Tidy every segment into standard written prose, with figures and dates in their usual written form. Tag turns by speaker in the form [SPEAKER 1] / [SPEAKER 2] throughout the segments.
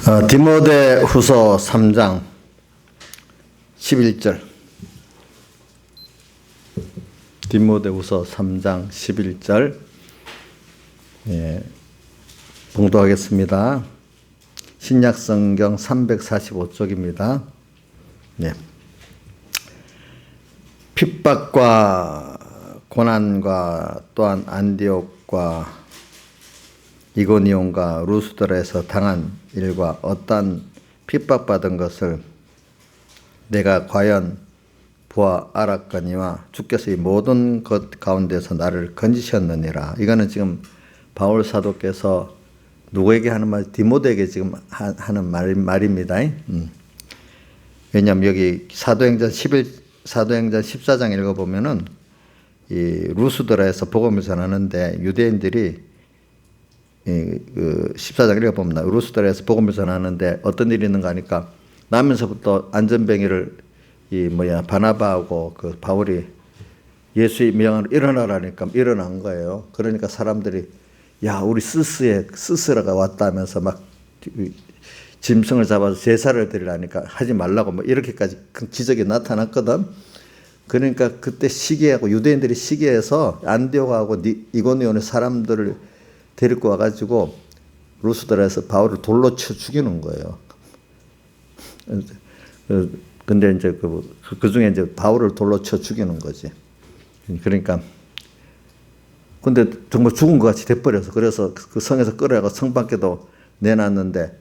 [SPEAKER 1] 디모데후서 3장 11절. 디모데후서 3장 11절. 봉독하겠습니다. 신약성경 345쪽입니다. 핍박과 고난과 또한 안디옥과 이고니온과 루스드라에서 당한 일과 어떠한 핍박받은 것을 내가 과연 보아 알았거니와 주께서 이 모든 것 가운데서 나를 건지셨느니라. 이거는 지금 바울 사도께서 누구에게 하는 말? 디모데에게 지금 하는 말입니다. 왜냐하면 여기 사도행전 14장 읽어보면은 이 루스드라에서 복음을 전하는데 유대인들이 그 14장 읽어보면 루스드라에서 복음을 전하는데 어떤 일이 있는가 하니까 나면서부터 안전뱅이를 바나바하고 그 바울이 예수의 명으로 일어나라니까 일어난 거예요. 그러니까 사람들이 야 우리 스스라가 왔다면서 막 짐승을 잡아서 제사를 드리라니까 하지 말라고 뭐 이렇게까지 그 기적이 나타났거든. 그러니까 그때 시기하고 유대인들이 시기해서 안디옥하고 이고니온의 사람들을 데리고 와가지고 루스드라에서 바울을 돌로 쳐 죽이는 거예요. 근데 이제 그 중에 이제 바울을 돌로 쳐 죽이는 거지. 그러니까 근데 정말 죽은 것 같이 돼버려서 그래서 그 성에서 끌어가 성 밖에도 내놨는데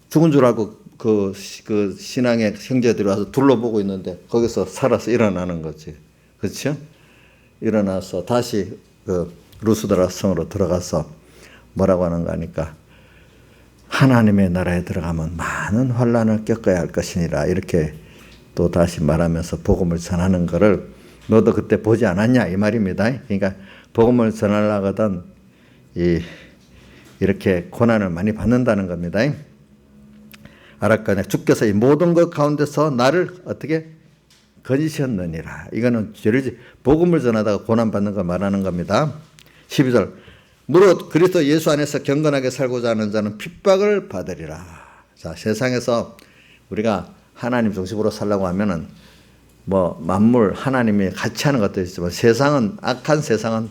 [SPEAKER 1] 죽은 줄 알고 그 신앙의 형제들이 와서 둘러보고 있는데 거기서 살아서 일어나는 거지. 그렇죠? 일어나서 다시 그 루스드라 성으로 들어가서 뭐라고 하는가 하니까 하나님의 나라에 들어가면 많은 환난을 겪어야 할 것이니라 이렇게 또 다시 말하면서 복음을 전하는 거를 너도 그때 보지 않았냐 이 말입니다. 그러니까 복음을 전하려거든 이렇게 고난을 많이 받는다는 겁니다. 알았거냐 주께서 이 모든 것 가운데서 나를 어떻게 건지셨느니라. 이거는 복음을 전하다가 고난받는 걸 말하는 겁니다. 12절 무릇 그리스도 예수 안에서 경건하게 살고자 하는 자는 핍박을 받으리라. 자, 세상에서 우리가 하나님 중심으로 살려고 하면은 뭐 만물 하나님이 같이 하는 것도 있지만 세상은 악한 세상은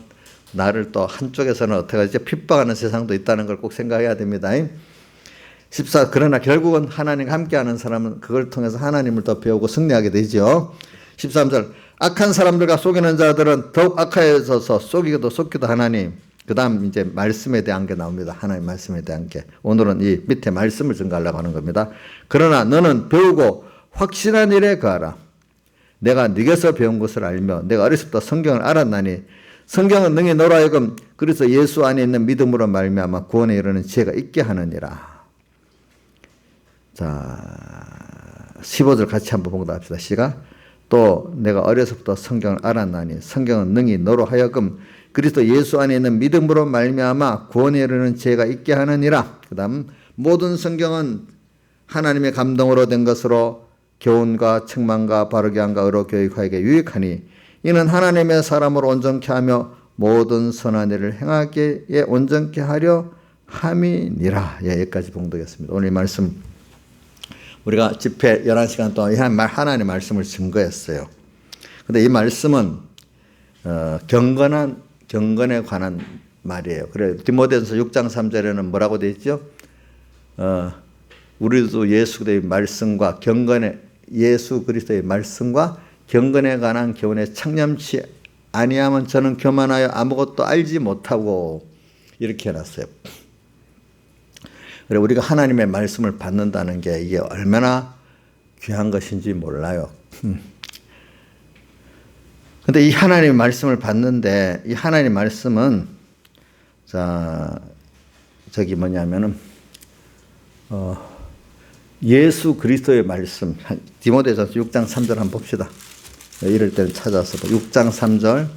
[SPEAKER 1] 나를 또 한쪽에서는 어떻게 하지 핍박하는 세상도 있다는 걸 꼭 생각해야 됩니다. 14 그러나 결국은 하나님과 함께하는 사람은 그걸 통해서 하나님을 더 배우고 승리하게 되죠. 13절 악한 사람들과 속이는 자들은 더욱 악하여져서 속이기도 속기도 하나니 그 다음 이제 말씀에 대한 게 나옵니다. 하나님 말씀에 대한 게. 오늘은 이 밑에 말씀을 증가하려고 하는 겁니다. 그러나 너는 배우고 확신한 일에 거하라. 내가 네게서 배운 것을 알며 내가 어렸을 때 성경을 알았나니 성경은 능히 너로 하여금 그래서 예수 안에 있는 믿음으로 말미암아 구원에 이르는 지혜가 있게 하느니라. 자, 15절 같이 한번 봉독합시다. 시작. 또 내가 어려서부터 성경을 알았나니 성경은 능히 너로 하여금 그리스도 예수 안에 있는 믿음으로 말미암아 구원에 이르는 지혜가 있게 하느니라. 그 다음 모든 성경은 하나님의 감동으로 된 것으로 교훈과 책망과 바르게 함과 의로 교육하기에 유익하니 이는 하나님의 사람으로 온전케 하며 모든 선한 일을 행하기에 온전케 하려 함이니라. 여기까지 봉독했습니다. 오늘 이 말씀 우리가 집회 11시간 동안 하나님의 말씀을 증거했어요. 근데 이 말씀은 경건에 관한 말이에요. 그래 디모데전서 6장 3절에는 뭐라고 되어 있죠? 우리도 예수 그리스도의 말씀과 예수 그리스도의 말씀과 경건에 관한 교훈에 창념치 아니하면 저는 교만하여 아무것도 알지 못하고 이렇게 해놨어요. 그래 우리가 하나님의 말씀을 받는다는 게 이게 얼마나 귀한 것인지 몰라요. 근데 이 하나님의 말씀을 받는데 이 하나님의 말씀은 예수 그리스도의 말씀 디모데전서 6장 3절 한번 봅시다. 이럴 때는 찾아서 6장 3절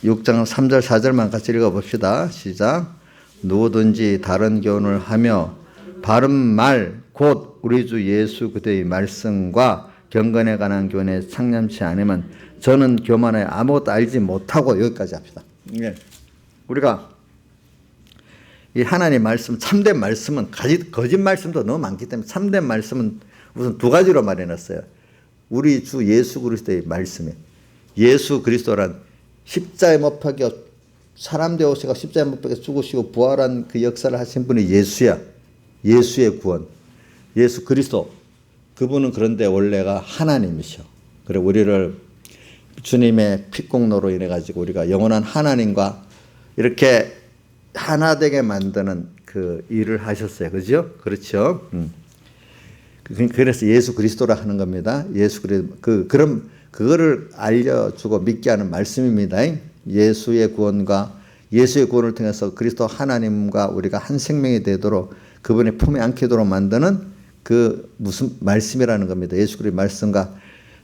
[SPEAKER 1] 6장 3절 4절만 같이 읽어봅시다. 시작. 누구든지 다른 교훈을 하며 바른 말 곧 우리 주 예수 그리스도의 말씀과 경건에 관한 교훈에 창념치 않으면 저는 교만하여 아무것도 알지 못하고 여기까지 합시다. 우리가 이 하나님 말씀, 참된 말씀은 거짓 말씀도 너무 많기 때문에 참된 말씀은 우선 두 가지로 말해놨어요. 우리 주 예수 그리스도의 말씀에 예수 그리스도란 십자에 못 박혀 사람 되오시고 십자에 못 박혀 죽으시고 부활한 그 역사를 하신 분이 예수야. 예수의 구원. 예수 그리스도. 그분은 그런데 원래가 하나님이셔. 그래 우리를 주님의 피공로로 인해 가지고 우리가 영원한 하나님과 이렇게 하나 되게 만드는 그 일을 하셨어요. 그죠? 그렇죠? 그래서 예수 그리스도라 하는 겁니다. 예수 그리스도. 그럼 그거를 알려주고 믿게 하는 말씀입니다. 예수의 구원과 예수의 구원을 통해서 그리스도 하나님과 우리가 한 생명이 되도록 그분의 품에 안기도록 만드는 그 무슨 말씀이라는 겁니다. 예수 그리스도의 말씀과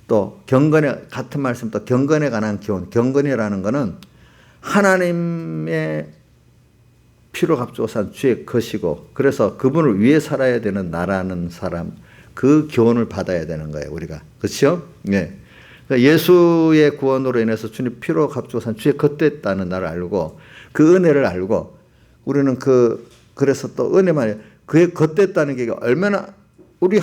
[SPEAKER 1] 또 경건에 같은 말씀 또 경건에 관한 교훈. 경건이라는 것은 하나님의 피로 값주고 산 주의 것이고 그래서 그분을 위해 살아야 되는 나라는 사람 그 교훈을 받아야 되는 거예요. 우리가. 그렇죠? 네. 예수의 구원으로 인해서 주님 피로 값주고 산 주의 것 됐다는 나를 알고 그 은혜를 알고 우리는 그래서 또 은혜만 그의 것 됐다는 게 얼마나 우리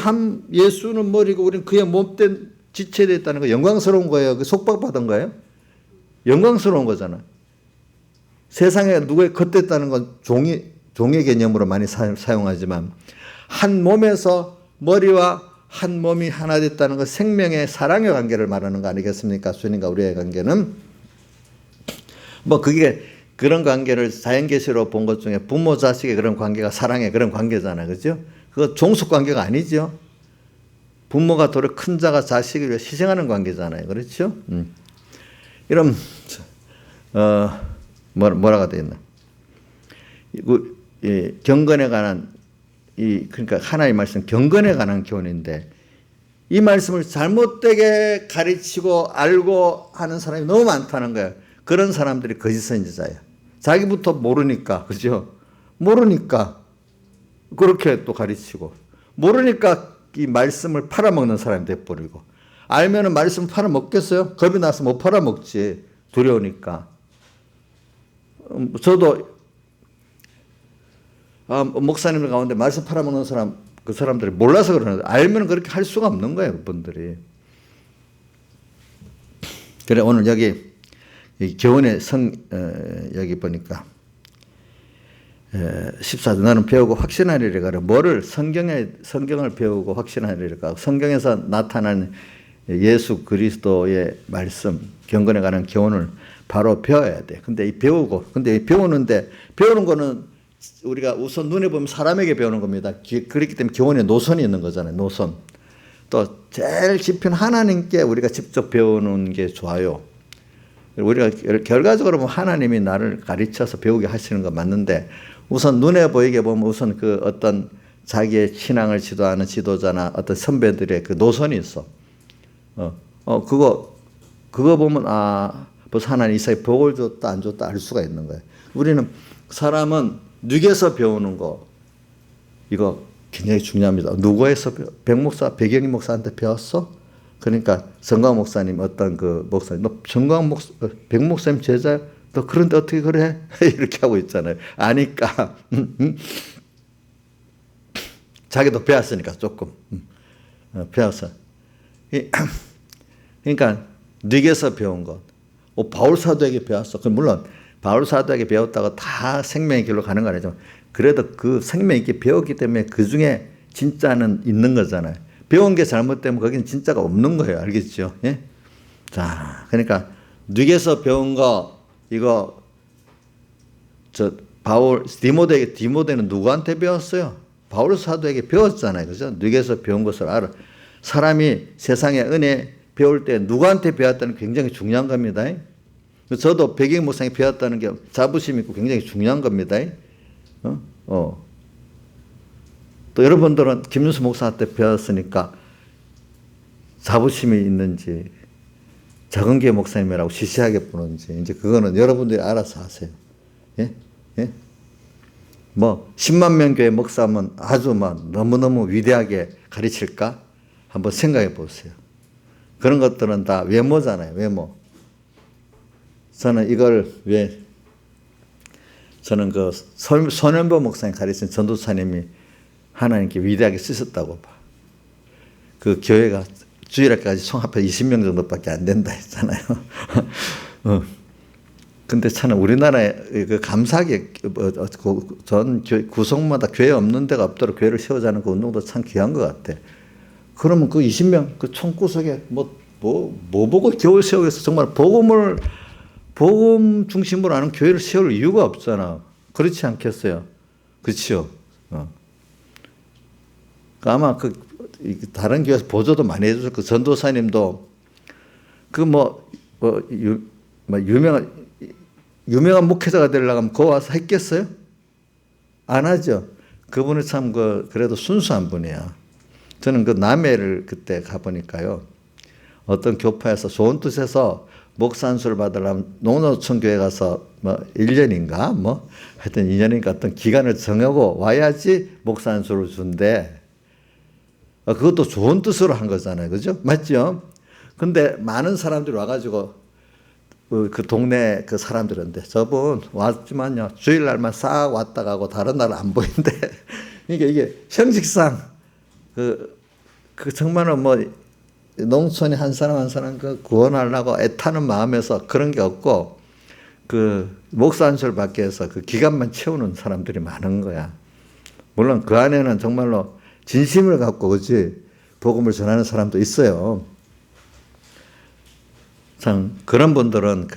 [SPEAKER 1] 예수는 머리고 우리는 그의 몸된 지체됐다는 거 영광스러운 거예요. 그 속박받은 거예요. 영광스러운 거잖아. 세상에 누구의 것 됐다는 건 종의 개념으로 많이 사용하지만 한 몸에서 머리와 한 몸이 하나 됐다는 건 생명의 사랑의 관계를 말하는 거 아니겠습니까? 주님과 우리의 관계는 뭐 그게 그런 관계를 자연계시로 본 것 중에 부모 자식의 그런 관계가 사랑의 그런 관계잖아요. 그죠? 그거 종속 관계가 아니죠. 부모가 도리어 큰 자가 자식을 위해 희생하는 관계잖아요. 그렇죠? 이런 뭐라가 되었나? 경건에 관한 그러니까 하나의 말씀 경건에 관한 교훈인데 이 말씀을 잘못되게 가르치고 알고 하는 사람이 너무 많다는 거예요. 그런 사람들이 거짓 선지자예요. 자기부터 모르니까 그죠? 모르니까 그렇게 또 가르치고 모르니까 이 말씀을 팔아먹는 사람이 돼버리고 알면은 말씀 팔아먹겠어요? 겁이 나서 못 팔아먹지 두려우니까. 저도 목사님들 가운데 말씀 팔아먹는 사람 그 사람들이 몰라서 그러는데 알면 그렇게 할 수가 없는 거예요. 그분들이. 그래 오늘 여기 교훈의 여기 보니까 14절 나는 배우고 확신하리라 가라. 뭐를 성경을 배우고 확신하리라 가라. 성경에서 나타나는 예수 그리스도의 말씀 경건에 관한 교훈을 바로 배워야 돼. 근데 배우는데 배우는 거는 우리가 우선 눈에 보면 사람에게 배우는 겁니다. 그렇기 때문에 교훈에 노선이 있는 거잖아요. 노선. 또 제일 깊은 하나님께 우리가 직접 배우는 게 좋아요. 우리가 결과적으로 보면 하나님이 나를 가르쳐서 배우게 하시는 건 맞는데 우선 눈에 보이게 보면 우선 그 어떤 자기의 신앙을 지도하는 지도자나 어떤 선배들의 그 노선이 있어. 그거 보면 벌써 하나님 이삭에 복을 줬다 안 줬다 알 수가 있는 거예요. 우리는 사람은 뉘게서 배우는 거 이거 굉장히 중요합니다. 누구에서 백영희 목사한테 배웠어? 그러니까 정광 목사님 어떤 그 목사님 너 백 목사님 제자 너 그런데 어떻게 그래? 이렇게 하고 있잖아요. 아니까 자기도 배웠으니까 조금 배웠어. 그러니까 뉘게서 배운 것. 바울 사도에게 배웠어. 물론 바울 사도에게 배웠다고 다 생명의 길로 가는 거 아니지만 그래도 그 생명 있게 배웠기 때문에 그 중에 진짜는 있는 거잖아요. 배운 게 잘못되면 거기는 진짜가 없는 거예요. 알겠죠? 예? 자, 그러니까 뉘게서 배운 거 이거 디모데는 누구한테 배웠어요? 바울 사도에게 배웠잖아요. 그죠? 뉘게서 배운 것을 알아. 사람이 세상의 은혜 배울 때 누구한테 배웠다는 게 굉장히 중요한 겁니다. 저도 백영희 목사님이 배웠다는 게 자부심 있고 굉장히 중요한 겁니다. 또 여러분들은 김윤수 목사한테 배웠으니까 자부심이 있는지 작은교회 목사님이라고 시시하게 보는지 이제 그거는 여러분들이 알아서 하세요. 예? 예? 10만 명 교회 목사면 아주 너무너무 위대하게 가르칠까? 한번 생각해 보세요. 그런 것들은 다 외모잖아요. 외모. 저는 이걸 왜 저는 그 손현보 목사님 가르친 전도사님이 하나님께 위대하게 쓰셨다고 봐. 그 교회가 주일학까지 총 합해 20명 정도밖에 안 된다 했잖아요. 근데 참 우리나라에 그 감사하게 전 구성마다 교회 없는 데가 없도록 교회를 세우자는 그 운동도 참 귀한 것 같아. 그러면 그 20명 그 총구석에 뭐 보고 교회 세우겠어. 정말 복음 중심으로 하는 교회를 세울 이유가 없잖아. 그렇지 않겠어요? 그렇죠? 아마 다른 교회에서 보조도 많이 해줬을 그 전도사님도 유명한 목회자가 되려고 하면 거 와서 했겠어요? 안 하죠. 그분은 참 그래도 순수한 분이야. 저는 그 남해를 그때 가보니까요. 어떤 교파에서 좋은 뜻에서 목사 안수를 받으려면 농노촌 교회 가서 1년인가 하여튼 2년인가 어떤 기간을 정하고 와야지 목사 안수를 준대. 그것도 좋은 뜻으로 한 거잖아요. 그죠? 맞죠? 근데 많은 사람들이 와가지고 그 동네 그 사람들인데 저분 왔지만요. 주일날만 싹 왔다 가고 다른 날은 안 보인대. 그러니까 이게 형식상 정말은 농촌이 한 사람 한 사람 구원하려고 애타는 마음에서 그런 게 없고 목사 안수를 받기 위해서 그 기간만 채우는 사람들이 많은 거야. 물론 그 안에는 정말로 진심을 갖고 그지 복음을 전하는 사람도 있어요. 참 그런 분들은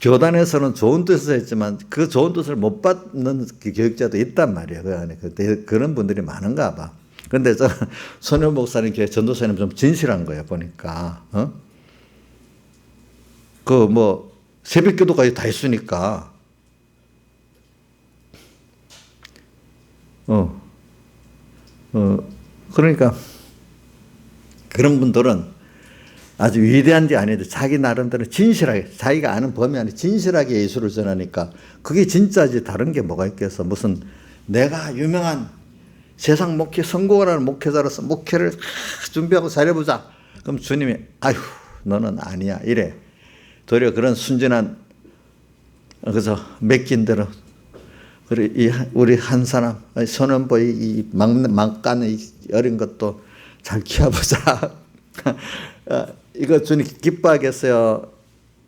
[SPEAKER 1] 교단에서는 좋은 뜻을 했지만 그 좋은 뜻을 못 받는 교육자도 있단 말이에요. 그 안에 그런 분들이 많은가 봐. 근데 저 손현 목사님 교회 전도사님 좀 진실한 거예요 보니까. 새벽기도까지 다 했으니까. 그러니까 그런 분들은 아주 위대한 게 아닌데 자기 나름대로 진실하게 자기가 아는 범위 안에 진실하게 예수를 전하니까 그게 진짜지 다른 게 뭐가 있겠어. 무슨 내가 유명한 세상 목회 성공을 하는 목회자로서 목회를 준비하고 잘해보자. 그럼 주님이 아휴 너는 아니야 이래. 도리어 그런 순진한 그래서 맡긴 대로 우리 한 사람 손원보 이 막가는 이 어린 것도 잘 키워보자. 이거 주님 기뻐하겠어요?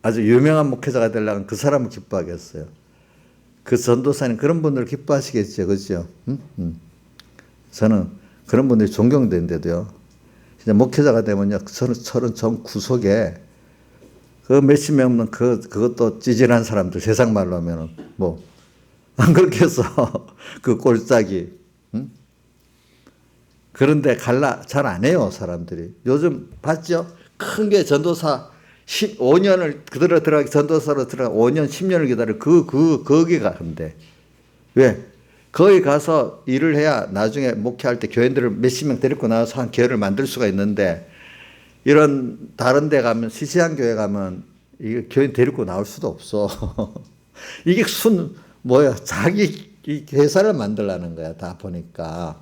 [SPEAKER 1] 아주 유명한 목회자가 되려면 그 사람을 기뻐하겠어요? 그 전도사님 그런 분들 기뻐하시겠죠, 그렇죠? 저는 그런 분들이 존경되는데도요. 진짜 목회자가 되면요, 저런 전 구석에 그 몇십 명 없는 그것도 찌질한 사람들 세상 말로 하면은 안 그렇겠어. 그 꼴짝이. 그런데 잘 안 해요, 사람들이. 요즘 봤죠? 큰 게 전도사 15년을 들어가기 전도사로 들어가 5년, 10년을 기다려 거기 가는데. 왜? 거기 가서 일을 해야 나중에 목회할 때 교인들을 몇십 명 데리고 나와서 한 교회를 만들 수가 있는데 이런 다른 데 가면 시시한 교회 가면 이게 교인 데리고 나올 수도 없어. 이게 자기 회사를 만들라는 거야, 다 보니까.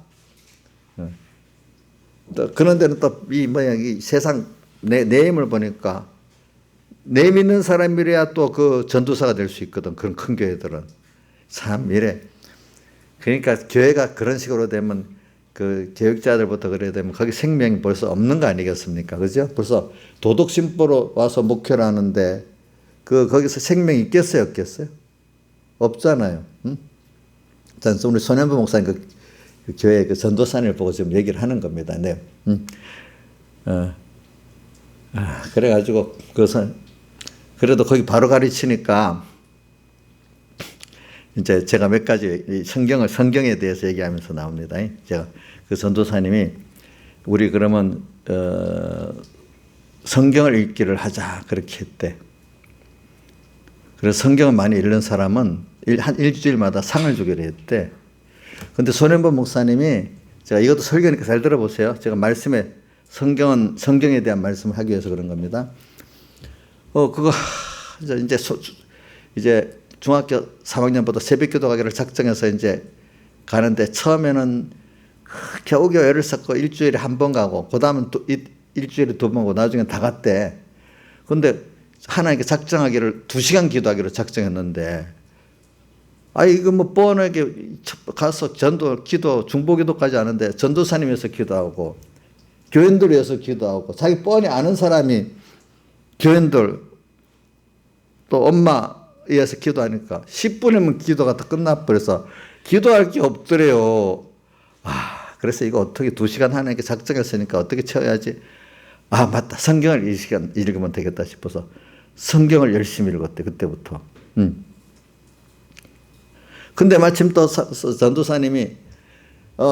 [SPEAKER 1] 또 그런 데는 또 이 세상 내 힘을 보니까 내 믿는 사람이래야 또 그 전도사가 될 수 있거든. 그런 큰 교회들은. 참 이래. 그러니까 교회가 그런 식으로 되면 그 교육자들부터 그래야 되면 거기 생명이 벌써 없는 거 아니겠습니까? 그죠? 벌써 도덕심보로 와서 목회를 하는데 거기서 생명이 있겠어요? 없겠어요? 없잖아요. 우리 손현보 목사님 그 교회 그 전도사님을 보고 지금 얘기를 하는 겁니다. 네. 그래가지고 그래도 거기 바로 가르치니까 이제 제가 몇 가지 성경에 대해서 얘기하면서 나옵니다. 제가 그 전도사님이 우리 그러면 성경을 읽기를 하자 그렇게 했대. 그래서 성경을 많이 읽는 사람은 한 일주일마다 상을 주기로 했대. 근데 손현보 목사님이 제가 이것도 설교니까 잘 들어보세요. 제가 성경에 대한 말씀을 하기 위해서 그런 겁니다. 이제 중학교 3학년부터 새벽기도 가기를 작정해서 이제 가는데 처음에는 겨우겨우 섞고 일주일에 한 번 가고 그다음은 또 일주일에 두 번 가고 나중에 다 갔대. 근데 하나님께 작정하기를 2시간 기도하기로 작정했는데 이거 뭐 뻔하게 가서 기도, 중보기도까지 하는데 전도사님에서 기도하고 교인들 위해서 기도하고 자기 뻔히 아는 사람이 교인들 또 엄마 위해서 기도하니까 10분이면 기도가 다 끝나버려서 기도할 게 없더래요. 그래서 이거 어떻게 2시간 하는 게 작정했으니까 어떻게 채워야지. 맞다. 성경을 이 시간 읽으면 되겠다 싶어서 성경을 열심히 읽었대, 그때부터. 근데 마침 또 전도사님이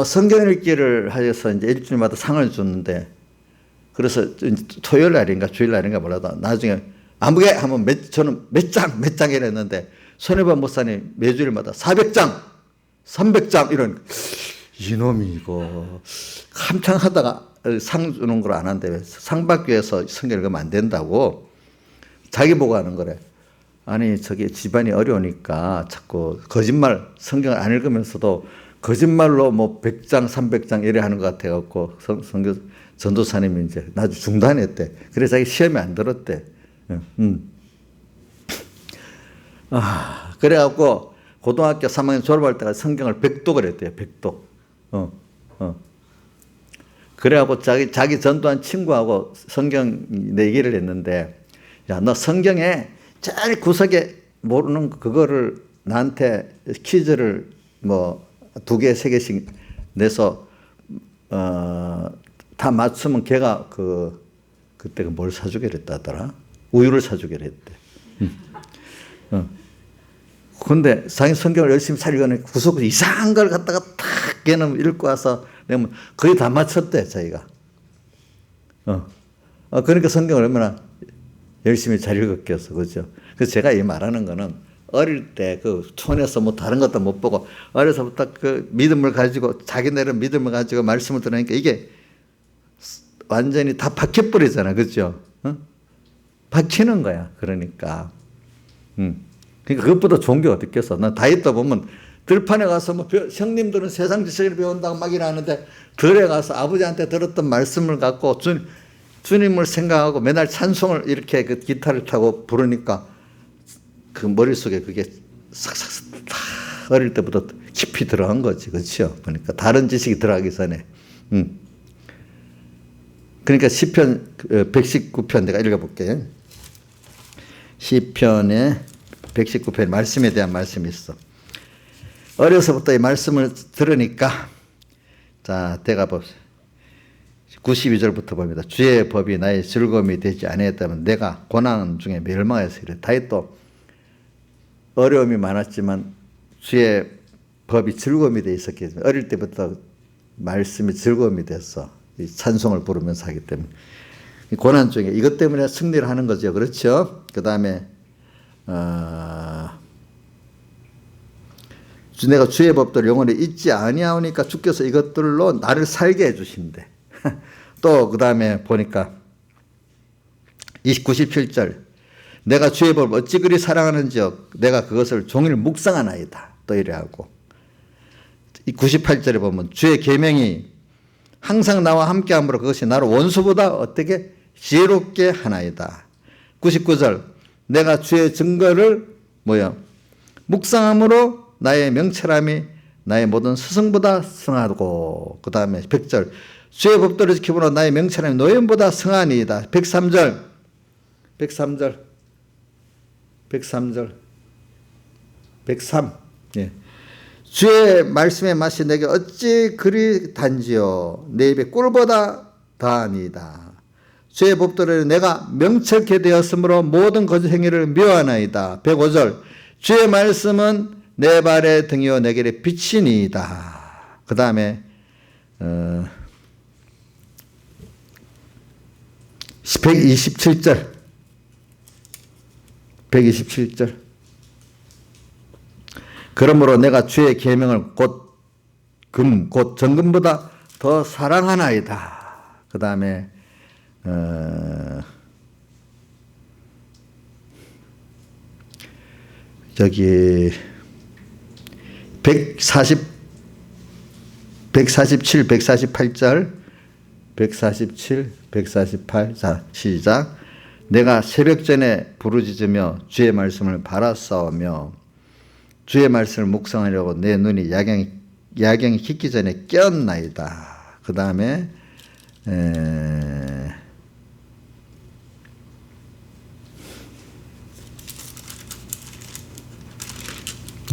[SPEAKER 1] 성경 읽기를 하여서 이제 일주일마다 상을 주는데, 그래서 토요일 날인가 주일 날인가 몰라도 나중에 아무게 하면 저는 몇 장 이랬는데 손해반 목사님 매주일마다 400장, 300장 이런, 이놈이 이거 한창 하다가 상 주는 걸 안 한대. 상 받기 위해서 성경 읽으면 안 된다고 자기 보고 하는 거래. 아니 저게 집안이 어려우니까 자꾸 거짓말, 성경을 안 읽으면서도 거짓말로 뭐 100장 300장 이래 하는 것 같아갖고 성경 전도사님이 이제 나중에 중단했대. 그래서 자기 시험에 안 들었대. 그래갖고 고등학교 3학년 졸업할 때가 성경을 100독을 했대요. 100독. 그래갖고 자기 전도한 친구하고 성경 내기를 했는데, 야, 너 성경에 제일 구석에 모르는 그거를 나한테 퀴즈를 뭐 2개, 3개씩 내서 다 맞추면 걔가 그때 뭘 사주기로 했다더라? 우유를 사주기로 했대. 근데 자기 성경을 열심히 잘 읽어내 구석 이상한 걸 갖다가 탁 걔는 읽고 와서 내면 거의 다 맞췄대, 자기가. 그러니까 성경을 얼마나 열심히 잘 읽었겠어, 그죠? 그래서 제가 이 말하는 거는 어릴 때 그 촌에서 뭐 다른 것도 못 보고 어려서부터 그 믿음을 가지고 자기네는 믿음을 가지고 말씀을 들으니까 이게 완전히 다 박혀버리잖아, 그죠? 박히는 거야, 그러니까. 그러니까 그것보다 좋은 게 어디 있겠어. 나 다이어트 보면 들판에 가서 뭐 형님들은 세상 지식을 배운다고 막 이러는데 들에 가서 아버지한테 들었던 말씀을 갖고 주님을 생각하고 맨날 찬송을 이렇게 그 기타를 타고 부르니까 그 머릿속에 그게 싹싹 다 어릴 때부터 깊이 들어간 거지, 그렇죠? 그러니까 다른 지식이 들어가기 전에. 그러니까 시편 119편 내가 읽어볼게요. 시편에 119편 말씀에 대한 말씀이 있어. 어려서부터 이 말씀을 들으니까, 자, 대가 봅시다. 92절부터 봅니다. 주의 법이 나의 즐거움이 되지 아니했다면 내가 고난 중에 멸망해서 이래. 다윗도 어려움이 많았지만 주의 법이 즐거움이 돼 있었기 때문에 어릴 때부터 말씀이 즐거움이 됐어. 이 찬송을 부르면서 하기 때문에. 고난 중에 이것 때문에 승리를 하는 거죠. 그렇죠? 그 다음에 내가 주의 법도를 영원히 잊지 아니하오니까 주께서 이것들로 나를 살게 해주신대. 또 그 다음에 보니까 97절 내가 주의 법을 어찌 그리 사랑하는지요 내가 그것을 종일 묵상하나이다. 또 이래 하고 98절에 보면 주의 계명이 항상 나와 함께함으로 그것이 나를 원수보다 어떻게 지혜롭게 하나이다. 99절 내가 주의 증거를 묵상함으로 나의 명철함이 나의 모든 스승보다 승하고, 그 다음에 100절 주의 법도를 지킴으로 나의 명철함이 노염보다 승하니이다. 103절 예. 주의 말씀의 맛이 내게 어찌 그리 단지요 내 입에 꿀보다 더하니이다. 주의 법도를 내가 명철케 되었으므로 모든 거짓 행위를 묘하나이다. 105절 주의 말씀은 내 발의 등이요 내 길의 빛이니이다. 그 다음에 127절 그러므로 내가 주의 계명을 곧 정금보다 더 사랑하나이다. 그 다음에 저기 147, 148절 147, 148 자 시작 내가 새벽 전에 부르짖으며 주의 말씀을 바라싸우며 주의 말씀을 묵상하려고 내 눈이 야경이 깊기 전에 깨었나이다. 그 다음에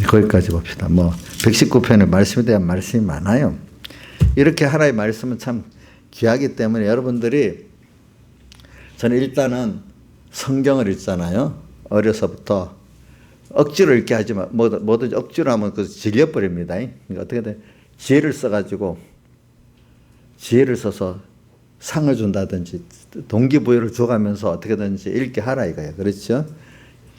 [SPEAKER 1] 거기까지 봅시다. 뭐 119편의 말씀에 대한 말씀이 많아요. 이렇게 하나의 말씀은 참 귀하기 때문에 여러분들이 저는 일단은 성경을 읽잖아요. 어려서부터 억지로 읽게 하지만 뭐든지 억지로 하면 그 질려버립니다. 그러니까 어떻게든 지혜를 써가지고 지혜를 써서 상을 준다든지 동기부여를 줘가면서 어떻게든지 읽게 하라 이거예요. 그렇죠?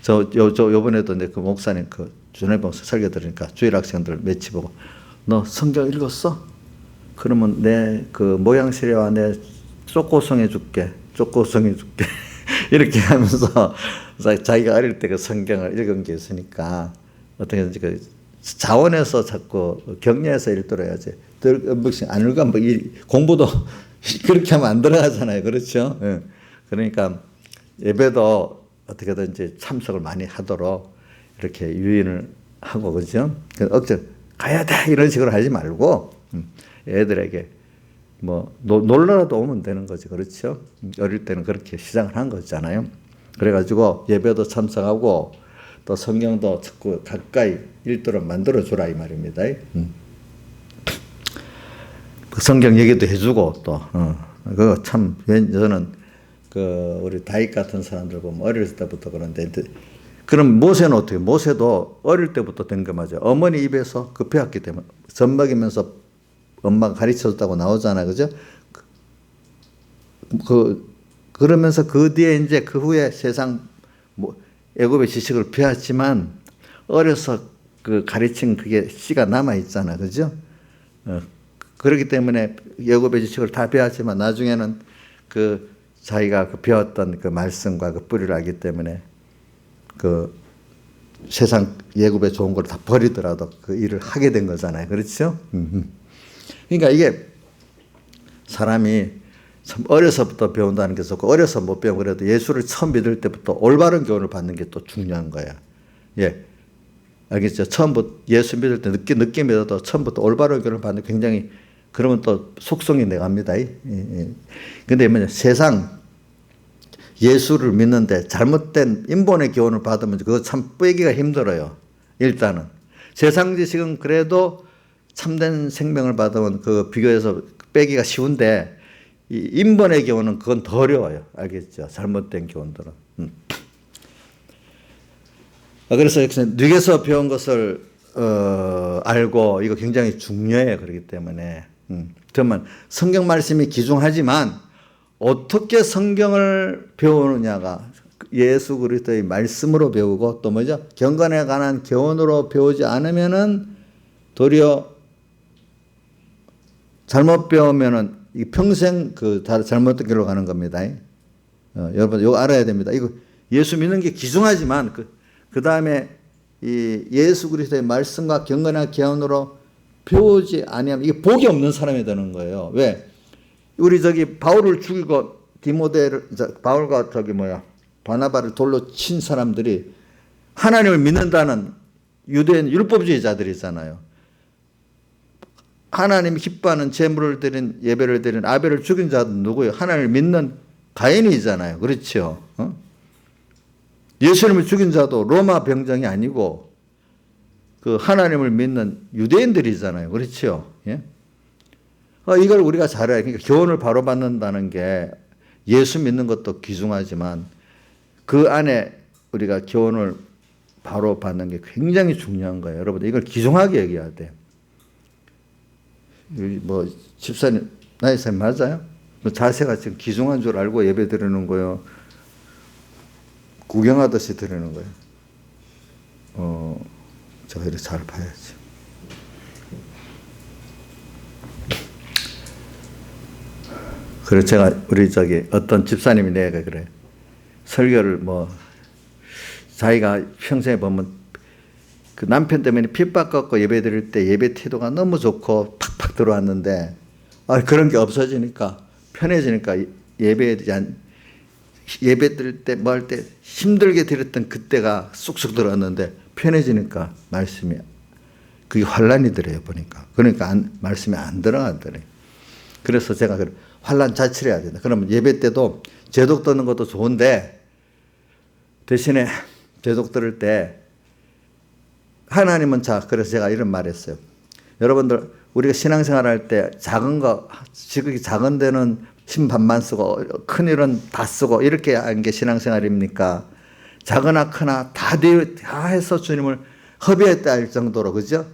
[SPEAKER 1] 요번에도 그 목사님 그 준혜 목사 설교 들으니까 주일 학생들 매치 보고 너 성경 읽었어? 그러면 내 그 모양새와 내 쪼꼬송해 줄게. 이렇게 하면서 자기가 어릴 때 그 성경을 읽은 게 있으니까 어떻게든지 그 자원해서 자꾸 격려해서 읽도록 해야지. 안 읽으면 공부도 그렇게 하면 안 들어가잖아요. 그렇죠? 예. 그러니까 예배도 어떻게든지 참석을 많이 하도록 이렇게 유인을 하고, 그죠? 억지로 가야 돼! 이런 식으로 하지 말고, 애들에게 뭐, 놀러라도 오면 되는 거지. 그렇죠? 어릴 때는 그렇게 시작을 한 거잖아요. 그래가지고 예배도 참석하고 또 성경도 자꾸 가까이 읽도록 만들어주라 이 말입니다. 성경 얘기도 해주고 또, 그거 참, 저는 그 우리 다윗 같은 사람들 보면 어릴 때부터 그런데, 그럼 모세는 어떻게? 모세도 어릴 때부터 된 거 맞아요. 어머니 입에서 그 배웠기 때문에 젖 먹이면서 엄마가 가르쳐줬다고 나오잖아요, 그죠? 그러면서 그 뒤에 이제 그 후에 세상 애굽의 지식을 배웠지만 어려서 그 가르친 그게 씨가 남아 있잖아, 그죠? 그렇기 때문에 애굽의 지식을 다 배웠지만 나중에는 그 자기가 그 배웠던 그 말씀과 그 뿌리를 알기 때문에 그 세상 예굽에 좋은 걸 다 버리더라도 그 일을 하게 된 거잖아요. 그렇죠? 그러니까 이게 사람이 참 어려서부터 배운다는 게 좋고, 어려서 못 배우고 그래도 예수를 처음 믿을 때부터 올바른 교훈을 받는 게 또 중요한 거야. 예. 알겠죠? 처음부터 예수 믿을 때 늦게 믿어도 처음부터 올바른 교훈을 받는 게 굉장히, 그러면 또 속성이 내갑니다. 근데 뭐냐, 세상 예수를 믿는데 잘못된 인본의 교훈을 받으면 그거 참 빼기가 힘들어요. 일단은. 세상 지식은 그래도 참된 생명을 받으면 그 비교해서 빼기가 쉬운데, 이 인본의 교훈은 그건 더 어려워요. 알겠죠? 잘못된 교훈들은. 그래서 뉘에서 배운 것을 알고, 이거 굉장히 중요해요. 그렇기 때문에. 정말 성경 말씀이 귀중하지만 어떻게 성경을 배우느냐가 예수 그리스도의 말씀으로 배우고, 또 뭐죠? 경건에 관한 교훈으로 배우지 않으면은 도리어 잘못 배우면은 평생 그 잘못된 길로 가는 겁니다. 여러분 이거 알아야 됩니다. 이거 예수 믿는 게 귀중하지만 그 다음에 이 예수 그리스도의 말씀과 경건한 교훈으로 배우지 아니하면 이게 복이 없는 사람이 되는 거예요. 왜? 우리 바울을 죽이고 바울과 바나바를 돌로 친 사람들이 하나님을 믿는다는 유대인 율법주의자들이잖아요. 하나님이 기뻐하는 제물을 드린, 예배를 드린 아벨을 죽인 자도 누구예요? 하나님을 믿는 가인이잖아요. 그렇죠? 예수님을 죽인 자도 로마 병정이 아니고 그 하나님을 믿는 유대인들이잖아요. 그렇죠? 예? 이걸 우리가 잘 알아야, 그러니까 교훈을 바로 받는다는 게 예수 믿는 것도 귀중하지만 그 안에 우리가 교훈을 바로 받는 게 굉장히 중요한 거예요. 여러분, 이걸 귀중하게 여겨야 돼요. 뭐 집사님, 나이사님 맞아요? 자세가 지금 귀중한 줄 알고 예배 드리는 거예요? 구경하듯이 드리는 거예요? 제가 이렇게 잘 봐야지. 그래서 제가 우리 어떤 집사님이 내가 그래. 설교를 자기가 평생에 보면 그 남편 때문에 핍박받고 예배 드릴 때 예배 태도가 너무 좋고 팍팍 들어왔는데, 그런 게 없어지니까 편해지니까 예배에 대한 예배 드릴 때 뭐 할 때 힘들게 드렸던 그때가 쑥쑥 들어왔는데 편해지니까 말씀이 그게 환란이더래요 보니까. 그러니까 말씀이 안 들어가더래. 그래서 제가 환란 자체를 해야 된다. 그러면 예배 때도 제독 듣는 것도 좋은데 대신에 제독 들을 때 하나님은 그래서 제가 이런 말 했어요. 여러분들 우리가 신앙생활 할 때 작은 거 지극히 작은 데는 힘 반만 쓰고 큰 일은 다 쓰고 이렇게 하는 게 신앙생활입니까? 작으나 크나 다 해서 주님을 허비했다 할 정도로, 그죠?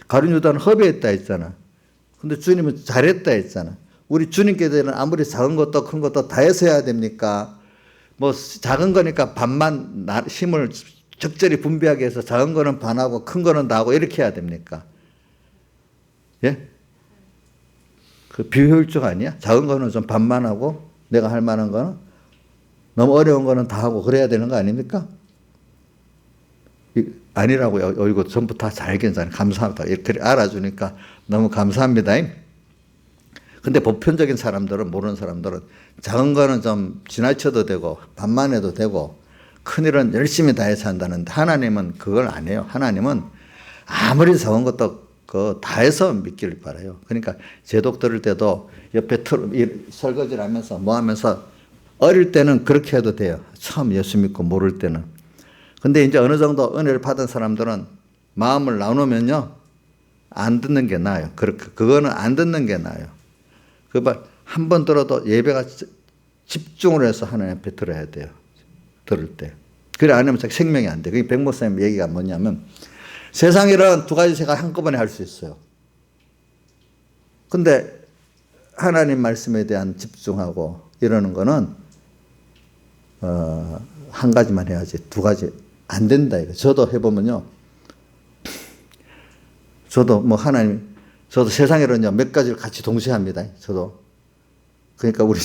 [SPEAKER 1] 가룟 유다는 허비했다 했잖아. 근데 주님은 잘했다 했잖아. 우리 주님께서는 아무리 작은 것도 큰 것도 다 해서 해야 됩니까? 뭐 작은 거니까 반만 힘을 적절히 분배하게 해서 작은 거는 반하고 큰 거는 다 하고 이렇게 해야 됩니까? 예? 그 비효율적 아니야? 작은 거는 좀 반만 하고 내가 할 만한 거는 너무 어려운 거는 다 하고 그래야 되는 거 아닙니까? 아니라고요. 이거 전부 다 잘 괜찮아요. 감사합니다. 이렇게 알아주니까 너무 감사합니다. 근데 보편적인 사람들은, 모르는 사람들은 작은 거는 좀 지나쳐도 되고 반만 해도 되고 큰일은 열심히 다해서 한다는데 하나님은 그걸 안 해요. 하나님은 아무리 작은 것도 다 해서 믿기를 바라요. 그러니까 제독 들을 때도 옆에 설거지를 하면서 뭐 하면서 어릴 때는 그렇게 해도 돼요. 처음 예수 믿고 모를 때는. 근데 이제 어느 정도 은혜를 받은 사람들은 마음을 나누면요, 안 듣는 게 나아요. 그거는 안 듣는 게 나아요. 한 번 들어도 예배가 집중을 해서 하나님 앞에 들어야 돼요. 들을 때. 그래 안 하면 생명이 안 돼. 그게 백 목사님 얘기가 뭐냐면 세상 일은 두 가지 제가 한꺼번에 할 수 있어요. 근데 하나님 말씀에 대한 집중하고 이러는 거는 한 가지만 해야지 두 가지 안 된다 이거. 저도 해보면요. 저도 뭐 저도 세상에는요 몇 가지를 같이 동시에 합니다. 저도. 그러니까 우리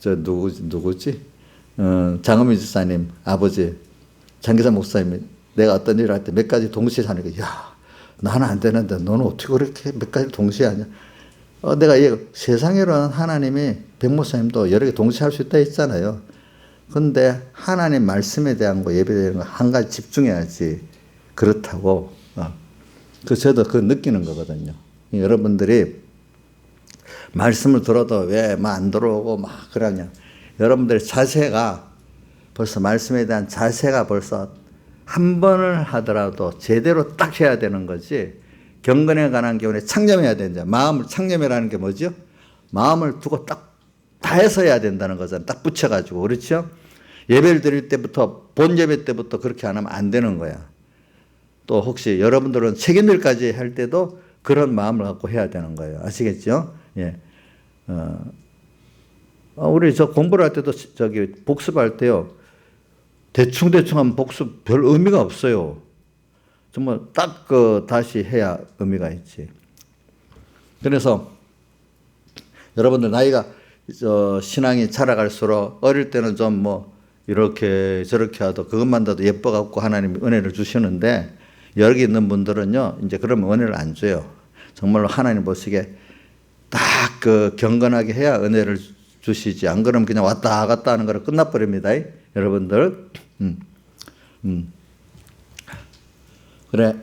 [SPEAKER 1] 누구지? 장은미 집사님 아버지 장기사 목사님이 내가 어떤 일을 할 때 몇 가지 동시에 하니까 야 나는 안 되는데 너는 어떻게 그렇게 몇 가지 동시에 하냐? 내가 세상에는 하나님이 백 목사님도 여러 개 동시에 할 수 있다 했잖아요. 근데 하나님 말씀에 대한 거 예배에 대한 거 한 가지 집중해야지. 그렇다고. 저도 그거 느끼는 거거든요. 여러분들이 말씀을 들어도 왜 막 안 들어오고 막 그러냐. 여러분들의 자세가 벌써 말씀에 대한 자세가 벌써 한 번을 하더라도 제대로 딱 해야 되는 거지. 경건에 관한 경우에 창념해야 된다. 마음을 창념이라는 게 뭐죠? 마음을 두고 딱 다 해서 해야 된다는 거잖아요. 딱 붙여가지고. 그렇죠? 예배를 드릴 때부터 본 예배 때부터 그렇게 안 하면 안 되는 거야. 또 혹시 여러분들은 책임일까지 할 때도 그런 마음을 갖고 해야 되는 거예요. 아시겠죠? 예. 우리 공부를 할 때도 복습할 때요. 대충 하면 복습 별 의미가 없어요. 정말 딱 다시 해야 의미가 있지. 그래서 여러분들 나이가 신앙이 자라갈수록 어릴 때는 좀 이렇게 저렇게 하도 그것만 봐도 예뻐갖고 하나님이 은혜를 주시는데 여기 있는 분들은요, 이제 그러면 은혜를 안 줘요. 정말로 하나님 보시기에 딱 경건하게 해야 은혜를 주시지. 안 그러면 그냥 왔다 갔다 하는 거로 끝나버립니다. 여러분들. 그래,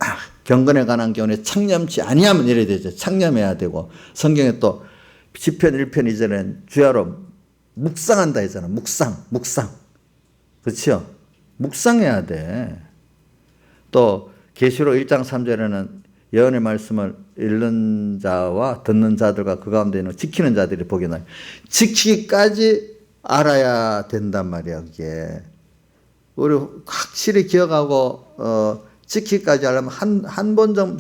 [SPEAKER 1] 경건에 관한 경우에 창념치 아니하면 이래야 되죠. 창념해야 되고, 성경에 또 시편 1편 이전엔 주야로 묵상한다 했잖아. 묵상. 그렇죠? 묵상해야 돼. 또 계시록 1장 3절에는 예언의 말씀을 읽는 자와 듣는 자들과 그 가운데 있는 지키는 자들이 복이 나요. 지키기까지 알아야 된단 말이야, 그게. 우리 확실히 기억하고 지키기까지 하려면 한 번 좀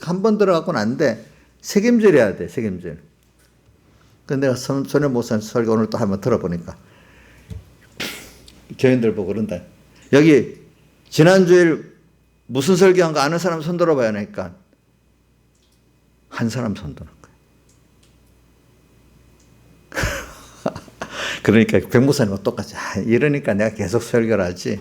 [SPEAKER 1] 한 번 들어가고는 안 돼. 책임질해야 돼, 책임질. 근데 내가 손현 목사님 설교 오늘 또 한번 들어보니까 교인들 보고 그런다. 여기 지난주일 무슨 설교한 거 아는 사람 손 들어봐야 하니까 한 사람 손 드는 거야. 그러니까 백 목사님과 똑같이 이러니까 내가 계속 설교를 하지.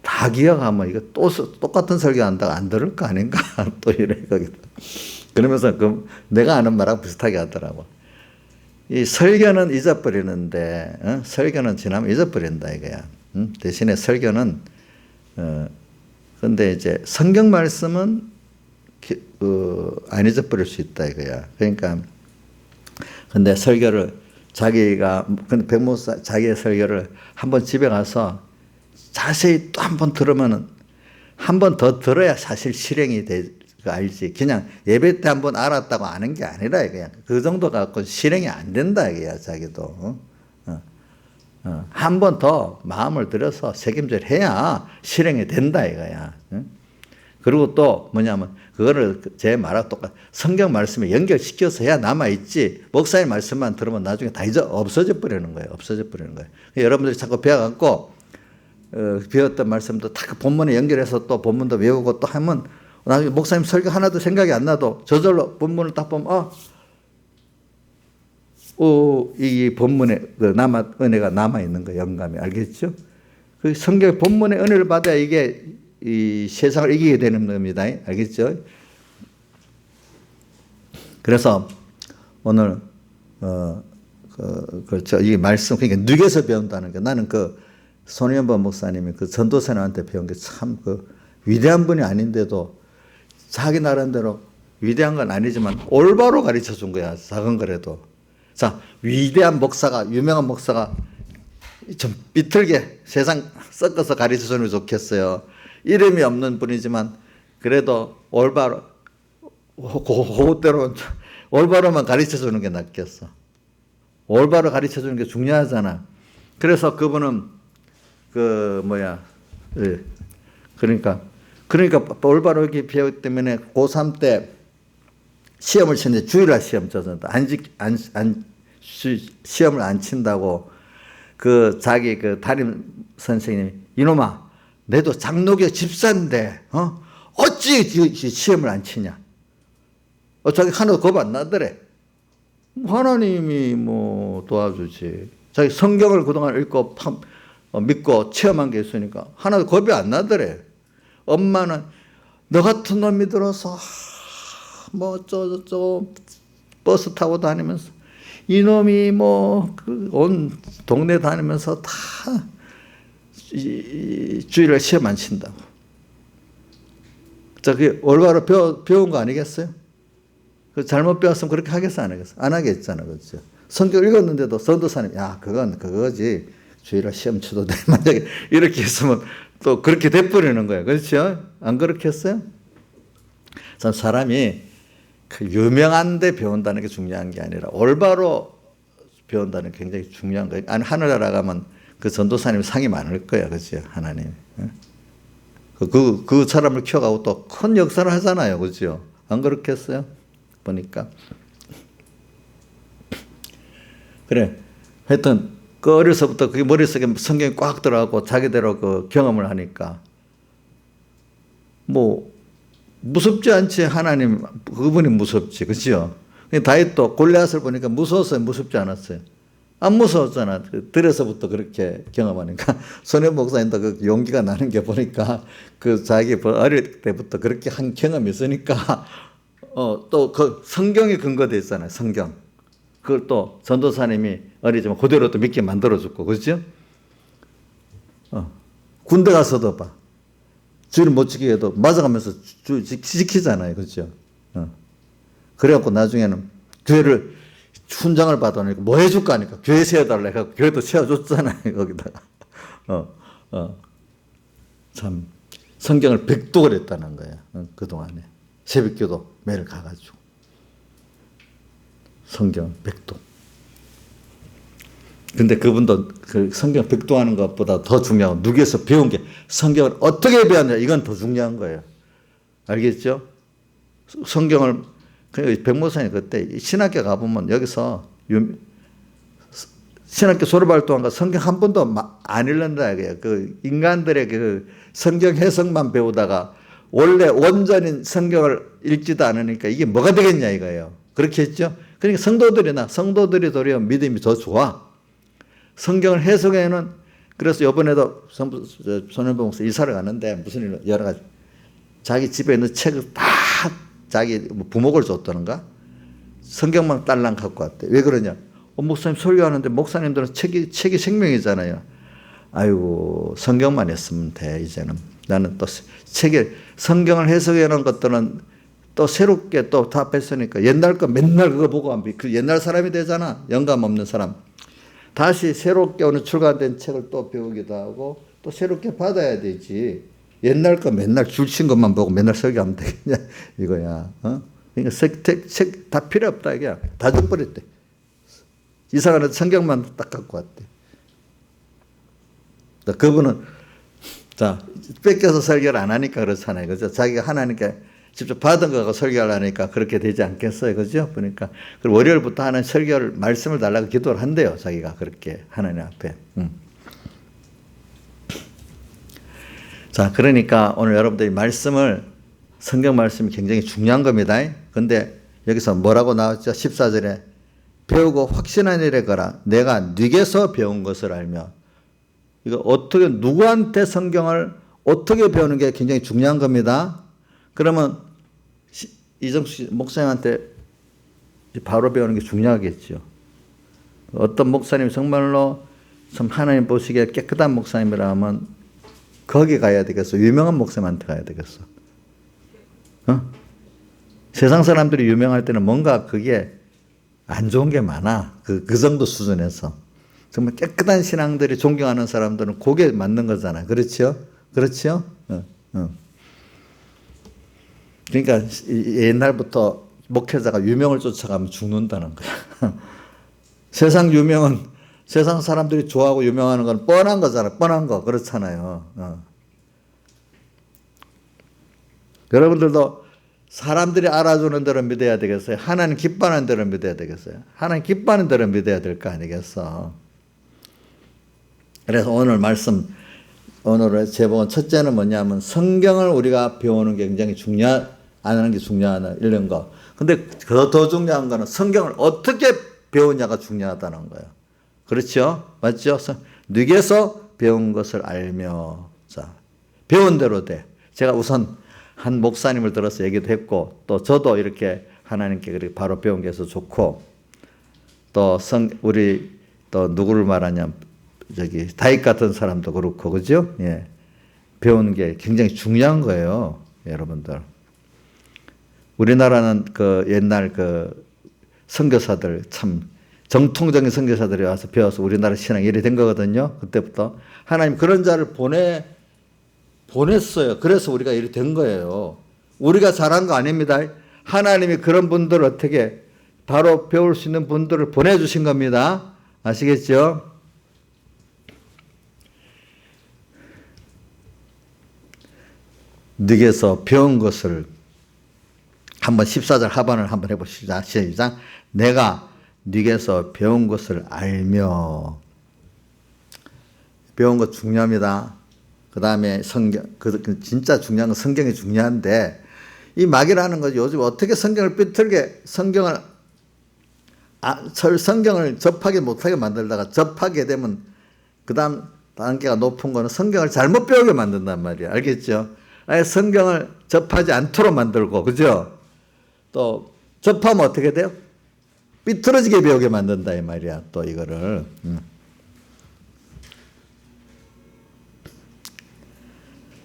[SPEAKER 1] 다 기억하면 이거 또 똑같은 설교한다고 안 들을 거 아닌가 또 이러거든. 그러면서 내가 아는 말하고 비슷하게 하더라고. 이 설교는 잊어버리는데 설교는 지나면 잊어버린다 이거야. 대신에 설교는 근데 이제 성경 말씀은 안 잊어버릴 수 있다 이거야. 그러니까 근데 설교를 근데 백목사 자기의 설교를 한번 집에 가서 자세히 또 한 번 들으면은 한 번 더 들어야 사실 실행이 알지. 그냥 예배 때 한 번 알았다고 아는 게 아니라 이거야. 그 정도 갖고 실행이 안 된다 이거야 자기도. 한 번 더 마음을 들여서 책임질 해야 실행이 된다 이거야. 그리고 또 뭐냐면 그거를 제 말하고 똑같아. 성경 말씀에 연결시켜서 해야 남아있지. 목사님 말씀만 들으면 나중에 다 없어져 버리는 거예요. 없어져 버리는 거예요. 여러분들이 자꾸 배워갖고 배웠던 말씀도 다 본문에 연결해서 또 본문도 외우고 또 하면 나중에 목사님 설교 하나도 생각이 안 나도 저절로 본문을 딱 보면 이 본문에 은혜가 남아있는 거예요. 영감이. 알겠죠? 그 성경 본문의 은혜를 받아야 이게 이 세상을 이기게 되는 겁니다. 알겠죠? 그래서 오늘 그렇죠. 이 말씀 그러니까 누게서 배운다는 게 나는 손혜원 목사님이 전도사님한테 배운 게 참 위대한 분이 아닌데도 자기 나름대로 위대한 건 아니지만 올바로 가르쳐 준 거야. 작은 거라도. 자, 위대한 목사가 유명한 목사가 좀 비틀게 세상 섞어서 가르쳐 주면 좋겠어요. 이름이 없는 분이지만 그래도 올바로 그대로 올바로만 가르쳐 주는 게 낫겠어. 올바로 가르쳐 주는 게 중요하잖아. 그래서 그분은 그러니까 올바로 이렇게 배웠기 때문에 고3 때 시험을 치는데 주일날 시험 쳐서 시험을 안 친다고 자기 담임 선생님이 이놈아 내도 장로교 집사인데 어찌 시험을 안 치냐. 자기 하나도 겁 안 나더래. 하나님이 도와주지. 자기 성경을 그동안 읽고 믿고 체험한 게 있으니까 하나도 겁이 안 나더래. 엄마는 너 같은 놈이 들어서 버스 타고 다니면서 이놈이 온 동네 다니면서 다 주일날 시험 안 친다고. 자, 그게 올바로 배운 거 아니겠어요? 잘못 배웠으면 그렇게 하겠어, 안 하겠어? 안 하겠잖아, 그렇죠? 성경 읽었는데도 전도사님, 그건 그거지. 주일날 시험 쳐도 돼. 만약에 이렇게 했으면 또 그렇게 돼버리는 거예요. 그렇죠? 안 그렇게 했어요? 참 사람이 유명한데 배운다는 게 중요한 게 아니라 올바로 배운다는 게 굉장히 중요한 거예요. 하늘나라 가면 전도사님 상이 많을 거야. 그렇죠? 하나님. 그 사람을 키워가고 또 큰 역사를 하잖아요. 그렇죠? 안 그렇겠어요? 보니까. 그래. 하여튼, 어려서부터 그게 머릿속에 성경이 꽉 들어가고 자기대로 경험을 하니까. 무섭지 않지. 하나님, 그분이 무섭지. 그죠? 다윗도 골리앗을 보니까 무서웠어요. 무섭지 않았어요. 안 무서웠잖아. 들에서부터 그렇게 경험하니까. 손혜원 목사님도 용기가 나는 게 보니까 자기 어릴 때부터 그렇게 한 경험이 있으니까 또 성경에 근거되어 있잖아요. 성경. 그걸 또 전도사님이 어리지만 그대로 또 믿게 만들어줬고. 그렇죠? 군대 가서도 봐. 주의를 못 지키게 해도 맞아가면서 지키잖아요. 그렇죠? 그래갖고 나중에는 교회를 훈장을 받으니까 뭐 해줄까 하니까 교회 세워달라 해갖고 교회도 세워줬잖아요. 거기다가. 참 성경을 백독을 했다는 거야. 그동안에. 새벽기도 매일 가가지고. 성경 백독. 근데 그분도 성경 백독하는 것보다 더 중요한 건 누구에서 배운 게 성경을 어떻게 배웠냐 이건 더 중요한 거예요. 알겠죠? 성경을 백목사님 그때 신학교 가보면 여기서 신학교 졸업할 동안 성경 한 번도 안 읽는다 이거예요. 인간들의 성경 해석만 배우다가 원래 원전인 성경을 읽지도 않으니까 이게 뭐가 되겠냐 이거예요. 그렇게 했죠? 그러니까 성도들이 도리어 믿음이 더 좋아. 성경을 해석에는 그래서 이번에도 손혜원 목사 이사를 가는데 무슨 일로 여러 가지 자기 집에 있는 책을 다 자기 부목을 줬다는가? 성경만 딸랑 갖고 왔대. 왜 그러냐? 목사님 설교하는데 목사님들은 책이 생명이잖아요. 아이고 성경만 했으면 돼 이제는. 나는 또 책에 성경을 해석해 놓은 것들은 또 새롭게 또 답했으니까 옛날 거 맨날 그거 보고 하면 그 옛날 사람이 되잖아. 영감 없는 사람. 다시 새롭게 오늘 출간된 책을 또 배우기도 하고 또 새롭게 받아야 되지. 옛날 거 맨날 줄친 것만 보고 맨날 설교하면 되겠냐 이거야. 그러니까 책 다 필요 없다 이게. 다 줘버렸대. 이사가는 성경만 딱 갖고 왔대. 그분은 자 뺏겨서 설교를 안 하니까 그렇잖아요. 그죠? 자기가 하나님께 직접 받은 거가 설교하려니까 그렇게 되지 않겠어요. 그죠? 보니까. 그리고 월요일부터 하는 설교를, 말씀을 달라고 기도를 한대요. 자기가 그렇게 하나님 앞에. 자, 그러니까 오늘 여러분들이 말씀을, 성경 말씀이 굉장히 중요한 겁니다. 근데 여기서 뭐라고 나왔죠? 14절에 배우고 확신한 일에 거라 내가 네게서 배운 것을 알며. 이거 어떻게, 누구한테 성경을 어떻게 배우는 게 굉장히 중요한 겁니다. 그러면 이정수 목사님한테 바로 배우는 게 중요하겠죠. 어떤 목사님이 정말로 참 하나님 보시기에 깨끗한 목사님이라면 거기 가야 되겠어. 유명한 목사님한테 가야 되겠어. 세상 사람들이 유명할 때는 뭔가 그게 안 좋은 게 많아. 그 정도 수준에서. 정말 깨끗한 신앙들이 존경하는 사람들은 그게 맞는 거잖아. 그렇죠? 그렇죠? 그러니까 옛날부터 목회자가 유명을 쫓아가면 죽는다는 거야. 세상 유명은 세상 사람들이 좋아하고 유명하는 건 뻔한 거잖아. 뻔한 거. 그렇잖아요. 여러분들도 사람들이 알아주는 대로 믿어야 되겠어요? 하나님 기뻐하는 대로 믿어야 되겠어요? 하나님 기뻐하는 대로 믿어야 될 거 아니겠어? 그래서 오늘 말씀, 오늘의 제목은 첫째는 뭐냐면 성경을 우리가 배우는 게 굉장히 안 하는 게 중요하다 이런 거. 근데 더 중요한 거는 성경을 어떻게 배우냐가 중요하다는 거예요. 그렇죠? 맞죠? 네게서 배운 것을 알며. 자, 배운 대로 돼. 제가 우선 한 목사님을 들어서 얘기도 했고 또 저도 이렇게 하나님께 그렇게 바로 배운 게 있어서 좋고 또 우리 또 누구를 말하냐 다윗 같은 사람도 그렇고 그죠? 예. 배우는 게 굉장히 중요한 거예요. 여러분들. 우리나라는 그 옛날 그 선교사들 참 정통적인 선교사들이 와서 배워서 우리나라 신앙이 이래 된 거거든요. 그때부터 하나님 그런 자를 보냈어요. 그래서 우리가 이래 된 거예요. 우리가 잘한 거 아닙니다. 하나님이 그런 분들을 어떻게 바로 배울 수 있는 분들을 보내주신 겁니다. 아시겠죠? 네게서 배운 것을 한번 14절 하반을 한번 해보시자. 시작. 내가 네게서 배운 것을 알며. 배운 것 중요합니다. 그 다음에 성경, 진짜 중요한 건 성경이 중요한데 이 막이라는 거죠. 요즘 어떻게 성경을 삐뚤게 성경을 접하게 못하게 만들다가 접하게 되면 그 다음 단계가 높은 거는 성경을 잘못 배우게 만든단 말이에요. 알겠죠? 아예 성경을 접하지 않도록 만들고, 그죠? 또, 접하면 어떻게 돼요? 삐뚤어지게 배우게 만든다, 이 말이야, 또 이거를.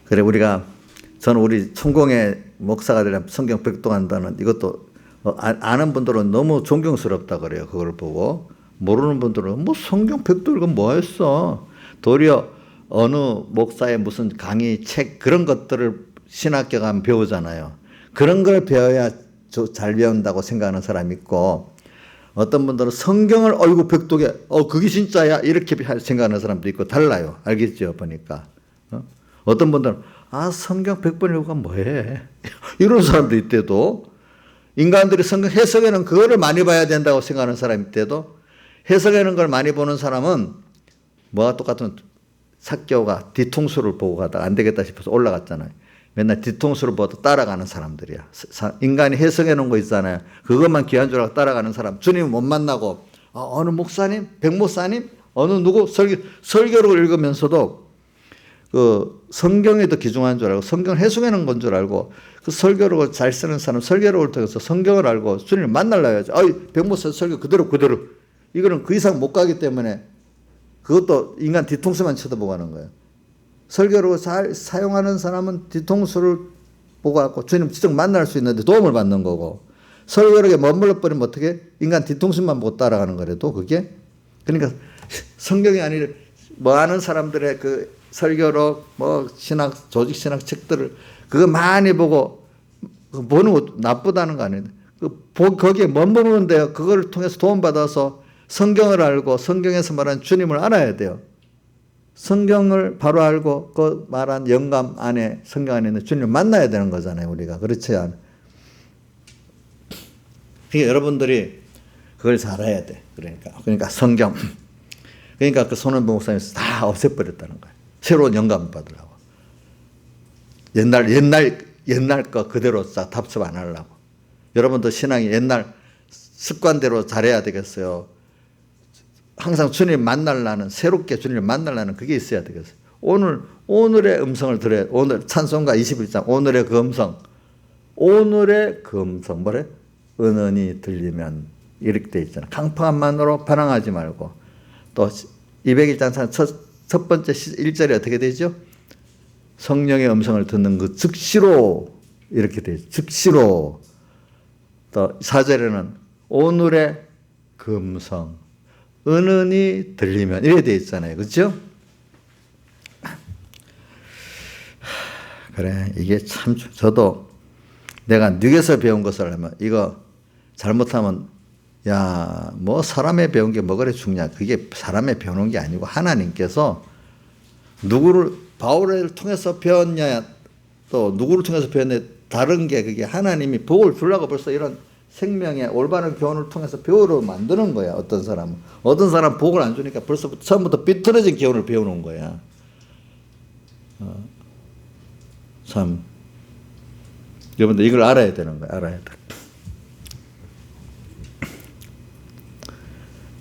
[SPEAKER 1] 그래, 저는 우리 천공의 목사가 되려면 성경 백독한다는 이것도 아는 분들은 너무 존경스럽다 그래요. 그걸 보고. 모르는 분들은 뭐 성경 백독 이건 뭐 했어? 도리어 어느 목사의 무슨 강의, 책 그런 것들을 신학교 가면 배우잖아요. 그런 걸 배워야 잘 배운다고 생각하는 사람이 있고 어떤 분들은 성경을 어이구 백독에 그게 진짜야 이렇게 생각하는 사람도 있고 달라요. 알겠죠? 보니까. 어떤 분들은 성경 100번 읽으니까 뭐해? 이런 사람도 있대도 인간들이 성경 해석에는 그거를 많이 봐야 된다고 생각하는 사람이 있대도 해석하는 걸 많이 보는 사람은 뭐가 똑같은 삭개오가 뒤통수를 보고 가다가 안 되겠다 싶어서 올라갔잖아요. 맨날 뒤통수를 보고 따라가는 사람들이야. 인간이 해석해 놓은 거 있잖아요. 그것만 귀한 줄 알고 따라가는 사람. 주님 못 만나고 어느 목사님, 백목사님, 어느 누구 설교를 읽으면서도 그 성경에 더 귀중한 줄 알고 성경을 해석해 놓은 건 줄 알고 그 설교록을 잘 쓰는 사람 설교록을 통해서 성경을 알고 주님을 만나려 해야지. 백목사 설교 그대로 이거는 그 이상 못 가기 때문에 그것도 인간 뒤통수만 쳐다보고 하는 거예요. 설교로 잘 사용하는 사람은 뒤통수를 보고 갖고 주님 직접 만날 수 있는데 도움을 받는 거고, 설교력에 머물러 버리면 어떻게 인간 뒤통수만 못 따라가는 거래도 그게. 그러니까 성경이 아니라 뭐 하는 사람들의 그 설교록 뭐 신학 조직 신학 책들을 그거 많이 보고 보는 것도 나쁘다는 거 아니에요. 거기에 머무르는데요. 그걸 통해서 도움받아서 성경을 알고 성경에서 말하는 주님을 알아야 돼요. 성경을 바로 알고 그 말한 영감 안에 성경 안에 있는 주님을 만나야 되는 거잖아요. 우리가. 그렇지 않아요. 그러니까 여러분들이 그걸 잘 해야 돼. 그러니까 성경. 그러니까 그 손원보 목사님이 다 없애버렸다는 거예요. 새로운 영감을 받으려고. 옛날 거 그대로 답습 안 하려고. 여러분도 신앙이 옛날 습관대로 잘해야 되겠어요. 항상 주님 만나려는, 새롭게 주님을 만나려는 그게 있어야 되겠어요. 오늘의 음성을 들어야, 오늘 찬송가 21장, 오늘의 그 음성. 오늘의 그 음성, 뭐래? 은은히 들리면, 이렇게 돼 있잖아. 강팍한만으로 반항하지 말고. 또 201장 첫 번째 1절이 어떻게 되죠? 성령의 음성을 듣는 그 즉시로, 이렇게 돼 있죠. 즉시로. 또 4절에는 오늘의 그 음성, 은은히 들리면, 이렇게 돼 있잖아요. 그렇죠? 그래, 이게 참, 저도 내가 뉘에서 배운 것을 하면, 이거 잘못하면, 야, 뭐 사람의 배운 게 뭐 그래 중요해. 그게 사람의 배우는 게 아니고 하나님께서 누구를, 바울을 통해서 배웠냐, 또 누구를 통해서 배웠냐, 다른 게 그게 하나님이 복을 주려고 벌써 이런 생명의 올바른 교훈을 통해서 배우러 만드는 거야. 어떤 사람은. 어떤 사람은 복을 안 주니까 벌써부터 처음부터 삐뚤어진 교훈을 배우는 거야. 참. 여러분들 이걸 알아야 되는 거야. 알아야 돼.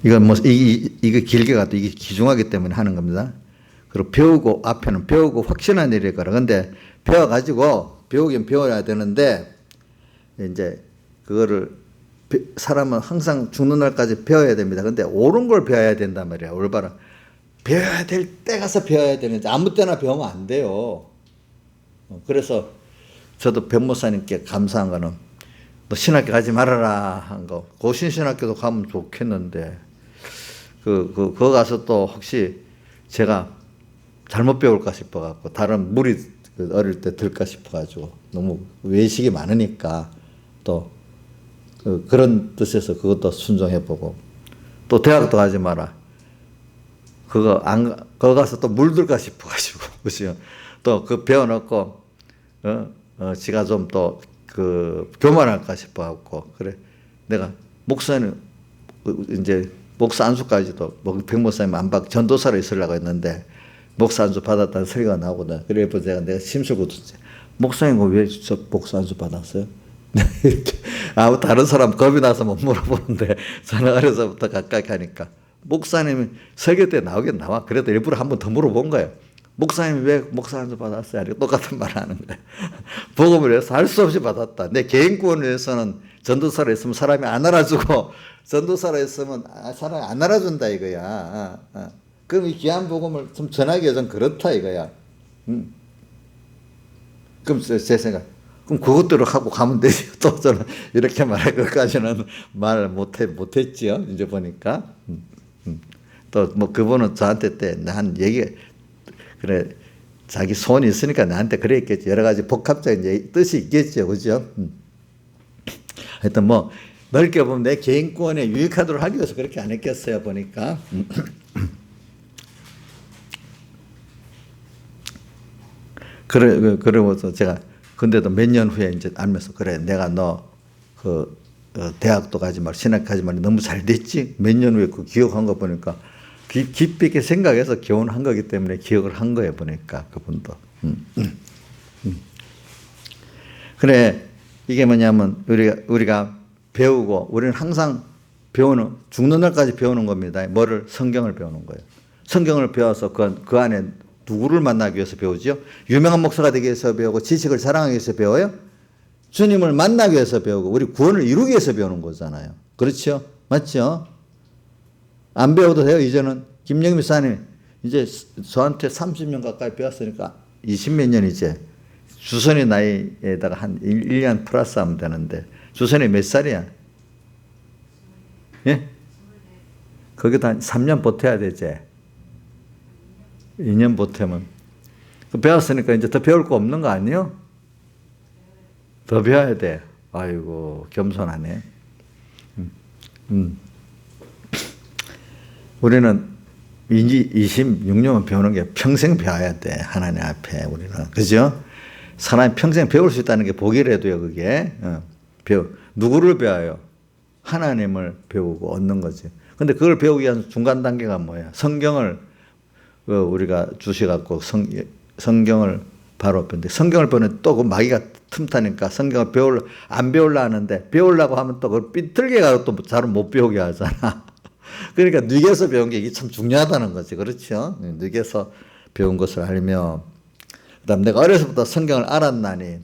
[SPEAKER 1] 이건 뭐, 이게 길게 가도 이게 귀중하기 때문에 하는 겁니다. 그리고 배우고, 앞에는 배우고 확신한 일일 거라. 근데 배워가지고, 배우긴 배워야 되는데, 이제, 그거를, 사람은 항상 죽는 날까지 배워야 됩니다. 근데 옳은 걸 배워야 된단 말이야. 올바른. 배워야 될 때 가서 배워야 되는데, 아무 때나 배우면 안 돼요. 그래서 저도 변모사님께 감사한 거는, 너 신학교 가지 말아라 한 거. 고신신학교도 가면 좋겠는데, 그거 가서 또 혹시 제가 잘못 배울까 싶어갖고, 다른 무리 어릴 때 들까 싶어가지고, 너무 외식이 많으니까, 또, 그런 뜻에서 그것도 순종해보고, 또 대학도 가지 마라. 그거 가서 또 물들까 싶어가지고, 그죠? 또 그 배워놓고, 지가 좀 또, 교만할까 싶어갖고, 그래. 내가 목사님, 이제, 목사 안수까지도, 백목사님 안박 전도사로 있으려고 했는데, 목사 안수 받았다는 소리가 나오거든. 그래서 내가 심술고 듣지. 목사님, 왜 저 목사 안수 받았어요? 이렇게. 다른 사람 겁이 나서 못 물어보는데, 저는 어려서부터 가까이 하니까. 목사님이 설교 때 나오긴 나와. 그래도 일부러 한 번 더 물어본 거예요. 목사님이 왜 목사 안수 받았어요? 똑같은 말 하는 거예요. 복음을 위해서 할 수 없이 받았다. 내 개인 구원을 위해서는 전도사로 있으면 사람이 안 알아주고, 전도사로 있으면 사람이 안 알아준다 이거야. 그럼 이 귀한 복음을 좀 전하기가 좀 그렇다 이거야. 그럼 제 생각, 그럼 그것대로 하고 가면 되지. 또 저는 이렇게 말할 것까지는 말 못했지요. 이제 보니까. 또 뭐 그분은 저한테 때 한 얘기, 그래, 자기 소원이 있으니까 나한테 그랬겠지. 여러 가지 복합적인 뜻이 있겠죠. 그죠? 하여튼 뭐, 넓게 보면 내 개인권에 유익하도록 하기 위해서 그렇게 안 했겠어요. 보니까. 그러면서 제가, 근데도 몇 년 후에 이제 알면서, 그래, 내가 너, 대학도 가지 말고, 신학 가지 말고, 너무 잘 됐지? 몇 년 후에 그 기억한 거 보니까, 깊이 있게 생각해서 교훈한 거기 때문에 기억을 한 거예요, 보니까, 그분도. 그래, 이게 뭐냐면, 우리가 배우고, 우리는 항상 죽는 날까지 배우는 겁니다. 뭐를? 성경을 배우는 거예요. 성경을 배워서 그 안에 누구를 만나기 위해서 배우죠? 유명한 목사가 되기 위해서 배우고, 지식을 자랑하기 위해서 배워요? 주님을 만나기 위해서 배우고, 우리 구원을 이루기 위해서 배우는 거잖아요. 그렇죠? 맞죠? 안 배워도 돼요, 이제는. 김영미 목사님, 이제 저한테 30년 가까이 배웠으니까 20몇 년 이제 주선의 나이에다가 한 1년 플러스 하면 되는데 주선이 몇 살이야? 예? 거기다 한 3년 버텨야 되지. 2년 버티면. 배웠으니까 이제 더 배울 거 없는 거 아니에요? 더 배워야 돼. 아이고, 겸손하네. 우리는 26년만 배우는 게 평생 배워야 돼. 하나님 앞에 우리는. 그죠? 사람이 평생 배울 수 있다는 게 복이라도요, 그게. 누구를 배워요? 하나님을 배우고 얻는 거지. 근데 그걸 배우기 위한 중간 단계가 뭐야? 성경을 우리가 주셔갖고 성경을 바로 배우는데 성경을 보면 또 그 마귀가 틈타니까 성경을 안 배우려 하는데 배우려고 하면 또 그걸 삐뚤게 가고 또 잘 못 배우게 하잖아. 그러니까 뉘개서 배운 게 이게 참 중요하다는 거지. 그렇죠? 뉘개서 배운 것을 알며 그다음 내가 어려서부터 성경을 알았나니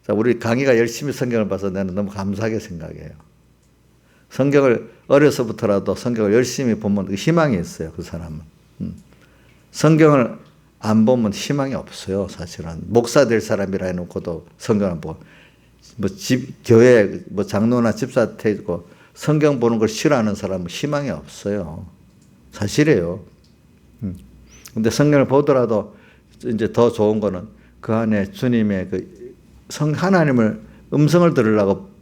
[SPEAKER 1] 자, 우리 강의가 열심히 성경을 봐서 나는 너무 감사하게 생각해요. 성경을 어려서부터라도 성경을 열심히 보면 희망이 있어요. 그 사람은. 성경을 안 보면 희망이 없어요. 사실은. 목사 될 사람이라 해놓고도 성경 안 보고 교회 장로나 집사 되고 성경 보는 걸 싫어하는 사람은 희망이 없어요. 사실이에요. 근데 성경을 보더라도 이제 더 좋은 거는 그 안에 주님의 하나님을 음성을 들으려고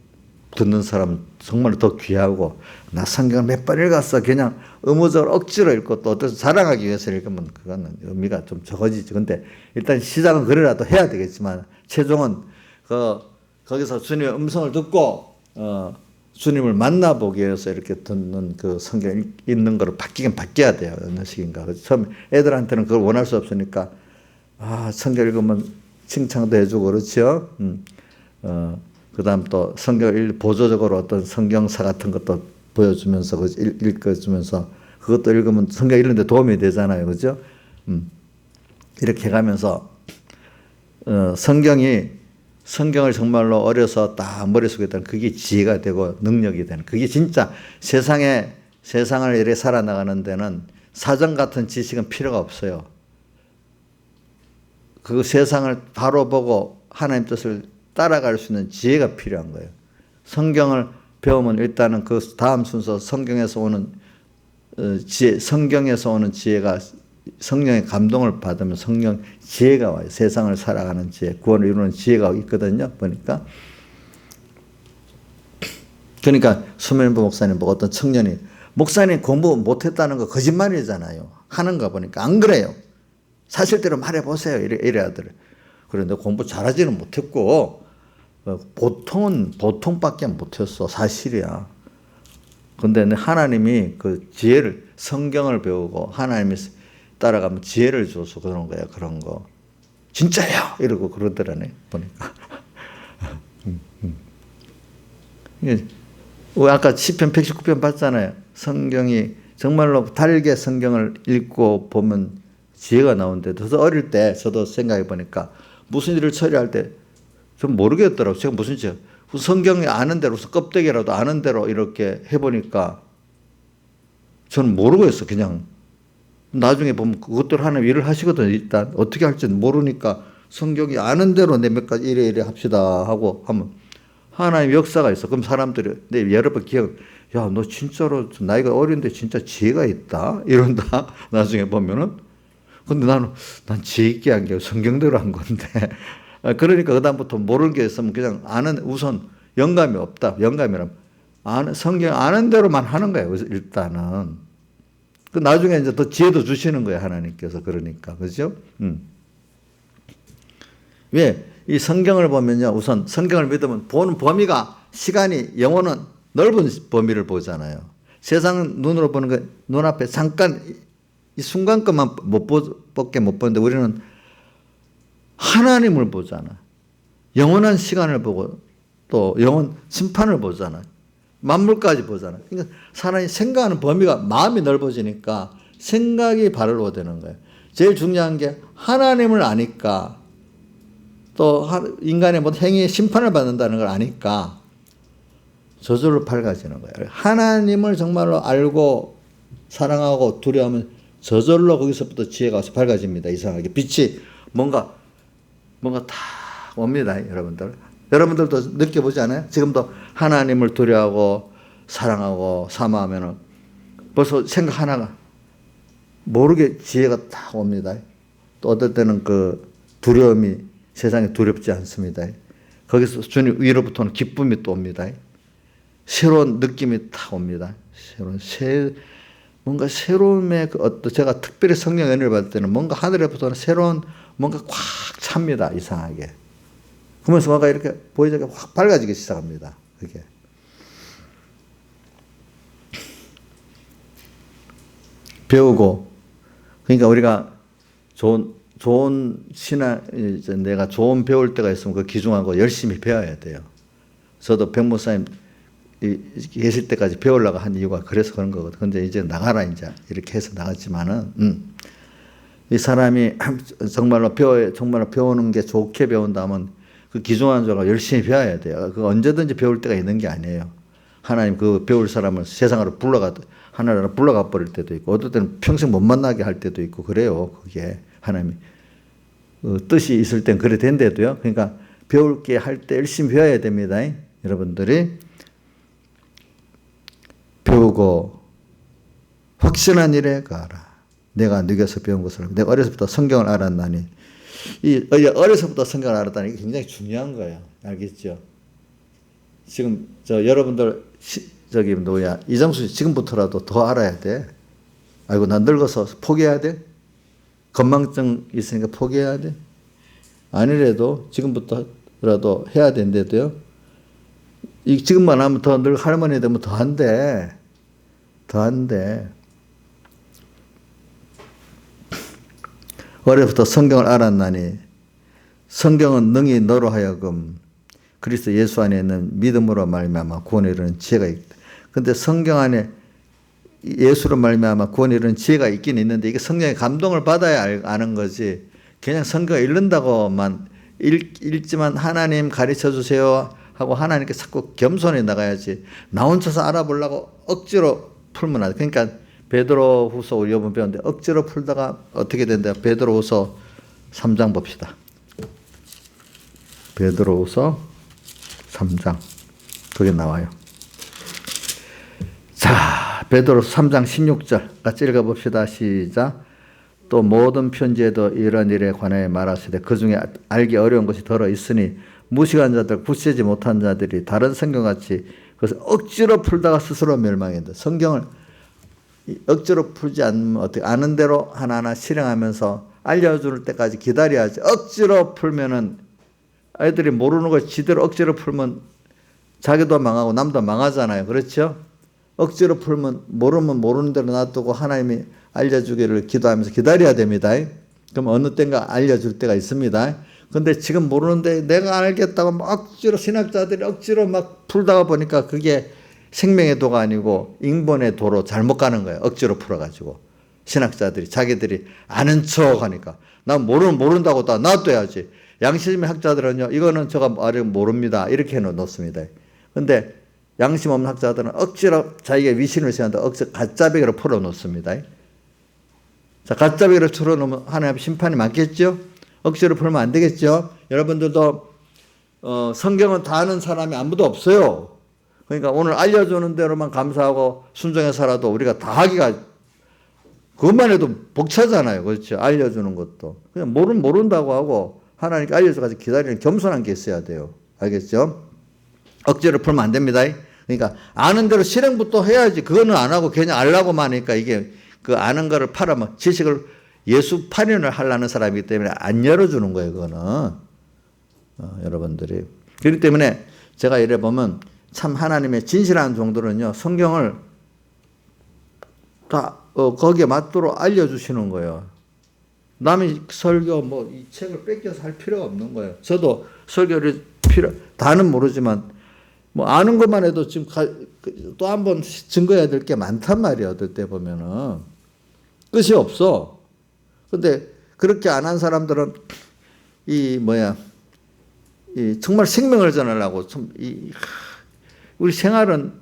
[SPEAKER 1] 듣는 사람은 정말 더 귀하고 나 성경을 몇 번 읽었어. 그냥 의무적으로 억지로 읽고 또 어떤 자랑하기 위해서 읽으면 그거는 의미가 좀 적어지지. 근데 일단 시작은 그래라도 해야 되겠지만 최종은 거기서 주님의 음성을 듣고 주님을 만나보기 위해서 이렇게 듣는 그 성경 읽는 거로 바뀌어야 돼요. 어느 식인가. 처음 애들한테는 그걸 원할 수 없으니까 성경 읽으면 칭찬도 해주고 그렇죠. 그다음 또 성경을 보조적으로 어떤 성경사 같은 것도 보여주면서 읽어주면서 그것도 읽으면 성경 읽는데 도움이 되잖아요, 그죠? 이렇게 해가면서 성경을 정말로 어려서 딱 머릿속에 있다는 그게 지혜가 되고 능력이 되는 그게 진짜 세상을 이렇게 살아나가는 데는 사전 같은 지식은 필요가 없어요. 그 세상을 바로 보고 하나님 뜻을 따라갈 수 있는 지혜가 필요한 거예요. 성경을 배우면 일단은 그 다음 순서 성경에서 오는 지혜가 성령의 감동을 받으면 성령 지혜가 와요. 세상을 살아가는 지혜, 구원을 이루는 지혜가 있거든요. 보니까. 그러니까 수면부 목사님 보고 어떤 청년이 목사님 공부 못했다는 거 거짓말이잖아요. 하는 거 보니까 안 그래요. 사실대로 말해보세요. 이래 하더래. 그런데 공부 잘하지는 못했고 보통밖에 못했어. 사실이야. 근데 하나님이 그 지혜를 성경을 배우고 하나님이 따라가면 지혜를 줘서 그런 거야. 그런 거. 진짜요? 이러고 그러더라네. 보니까. 아까 시편 119편 봤잖아요. 성경이 정말로 달게 성경을 읽고 보면 지혜가 나오는데 저도 어릴 때 저도 생각해 보니까 무슨 일을 처리할 때 좀 모르겠더라고요. 제가 무슨 짓 성경이 아는 대로 껍데기라도 아는 대로 이렇게 해보니까 저는 모르고 있어. 그냥 나중에 보면 그것들 하나 일을 하시거든요. 일단 어떻게 할지는 모르니까 성경이 아는 대로 내 몇 가지 이래 합시다 하고 하면 하나님 역사가 있어. 그럼 사람들이 내 여러 번 야, 너 진짜로 나이가 어린데 진짜 지혜가 있다 이런다. 나중에 보면은. 근데 난 지혜 있게 한 게 성경대로 한 건데. 그러니까 그다음부터 모르는 게 있으면 그냥 우선 영감이 없다. 영감이라면 성경 아는 대로만 하는 거예요. 일단은. 그 나중에 이제 더 지혜도 주시는 거예요. 하나님께서. 그러니까. 그죠? 왜? 이 성경을 보면요. 우선 성경을 믿으면 보는 범위가 영혼은 넓은 범위를 보잖아요. 세상 눈으로 보는 거 눈앞에 잠깐 이 순간 것만 밖에 못 보는데 우리는 하나님을 보잖아. 영원한 시간을 보고 또 영원 심판을 보잖아. 만물까지 보잖아. 그러니까 사람이 생각하는 범위가 마음이 넓어지니까 생각이 바르게 되는 거예요. 제일 중요한 게 하나님을 아니까 또 인간의 모든 행위에 심판을 받는다는 걸 아니까 저절로 밝아지는 거예요. 하나님을 정말로 알고 사랑하고 두려워하면 저절로 거기서부터 지혜가 와서 밝아집니다. 이상하게 빛이 뭔가 다 옵니다. 여러분들도 느껴보지 않아요? 지금도 하나님을 두려워하고 사랑하고 사모하면은 벌써 생각 하나가 모르게 지혜가 다 옵니다. 또 어떨 때는 그 두려움이 세상에 두렵지 않습니다. 거기서 주님 위로부터는 기쁨이 또 옵니다. 새로운 느낌이 다 옵니다. 뭔가 새로움의 제가 특별히 성령 은혜를 받을 때는 뭔가 하늘에부터는 새로운 뭔가 꽉 찹니다. 이상하게. 그러면서 뭔가 이렇게 보이자게 확 밝아지기 시작합니다. 그게. 배우고, 그러니까 우리가 좋은 신앙, 내가 좋은 배울 때가 있으면 그 귀중하고 열심히 배워야 돼요. 저도 백목사님 계실 때까지 배우려고 한 이유가 그래서 그런 거거든요. 근데 이제 나가라, 이제. 이렇게 해서 나갔지만은, 이 사람이 정말로 배우는 게 좋게 배운다면 그 귀중한 자가 열심히 배워야 돼요. 그 언제든지 배울 때가 있는 게 아니에요. 하나님 그 배울 사람을 세상으로 하나로 불러가 버릴 때도 있고, 어떨 때는 평생 못 만나게 할 때도 있고, 그래요. 그게 하나님이. 뜻이 있을 땐 그래 된대도요. 그러니까 배울 게 할 때 열심히 배워야 됩니다. 여러분들이. 배우고 확신한 일에 가라. 내가 너에게서 배운 것을. 내가 어려서부터 성경을 알았나니. 어려서부터 성경을 알았다는 게 굉장히 중요한 거예요. 알겠죠? 지금 여러분들 이정수 씨 지금부터라도 더 알아야 돼. 아이고 난 늙어서 포기해야 돼? 건망증 있으니까 포기해야 돼? 아니래도 지금부터라도 해야 된대도요. 지금만 하면 더 늙 할머니 되면 더 한대. 어려서부터 성경을 알았나니 성경은 능히 너로 하여금 그리스도 예수 안에 있는 믿음으로 말미암아 구원에 이르는 지혜가 있다. 근데 성경 안에 예수로 말미암아 구원에 이르는 지혜가 있긴 있는데 이게 성령의 감동을 받아야 아는 거지. 그냥 성경 읽는다고만 읽지만 하나님 가르쳐 주세요 하고 하나님께 자꾸 겸손히 나가야지. 나 혼자서 알아보려고 억지로 풀면 안 돼. 그러니까 베드로후서 우리 이번 배웠는데 억지로 풀다가 어떻게 된대요? 베드로후서 3장 봅시다. 베드로후서 3장 그게 나와요. 자, 베드로후서 3장 16절 같이 읽어봅시다. 시작. 또 모든 편지에도 이런 일에 관하여 말하시되 그 중에 알기 어려운 것이 더러 있으니 무식한 자들 굳세지 못한 자들이 다른 성경같이 그것을 억지로 풀다가 스스로 멸망한다. 성경을 억지로 풀지 않으면 어떻게 아는 대로 하나하나 실행하면서 알려줄 때까지 기다려야지. 억지로 풀면은 아이들이 모르는 걸 지대로 억지로 풀면 자기도 망하고 남도 망하잖아요. 그렇죠? 억지로 풀면 모르면 모르는 대로 놔두고 하나님이 알려주기를 기도하면서 기다려야 됩니다. 그럼 어느 때인가 알려줄 때가 있습니다. 근데 지금 모르는데 내가 알겠다고 막 억지로 신학자들이 억지로 막 풀다가 보니까 그게 생명의 도가 아니고 인본의 도로 잘못 가는 거예요. 억지로 풀어가지고. 신학자들이 자기들이 아는 척 하니까. 난 모른다고 다 놔둬야지. 양심의 학자들은요, 이거는 제가 아직 모릅니다. 이렇게 해놓습니다. 근데 양심 없는 학자들은 억지로 자기가 위신을 세운다. 억지로 가짜배기로 풀어놓습니다. 자, 가짜배기로 풀어놓으면 하나님 심판이 많겠죠? 억지로 풀면 안 되겠죠? 여러분들도 성경은 다 아는 사람이 아무도 없어요. 그러니까 오늘 알려주는 대로만 감사하고 순종해 살아도 우리가 다 하기가 그것만 해도 벅차잖아요. 그렇죠? 알려주는 것도. 그냥 모른다고 하고 하나님께 알려줘가지고 기다리는 겸손한 게 있어야 돼요. 알겠죠? 억지로 풀면 안 됩니다. 그러니까 아는 대로 실행부터 해야지. 그거는 안 하고 그냥 알라고만 하니까 이게 그 아는 거를 팔아면 지식을 예수 팔인을 하려는 사람이기 때문에 안 열어주는 거예요. 그거는. 여러분들이. 그렇기 때문에 제가 이래 보면 참 하나님의 진실한 종들은요. 성경을 다 거기에 맞도록 알려주시는 거예요. 남이 설교 이 책을 뺏겨서 할 필요가 없는 거예요. 저도 설교를 다는 모르지만 아는 것만 해도 지금 또 한 번 증거해야 될 게 많단 말이에요. 어떨 때 보면은 끝이 없어. 근데 그렇게 안 한 사람들은 정말 생명을 전하려고 우리 생활은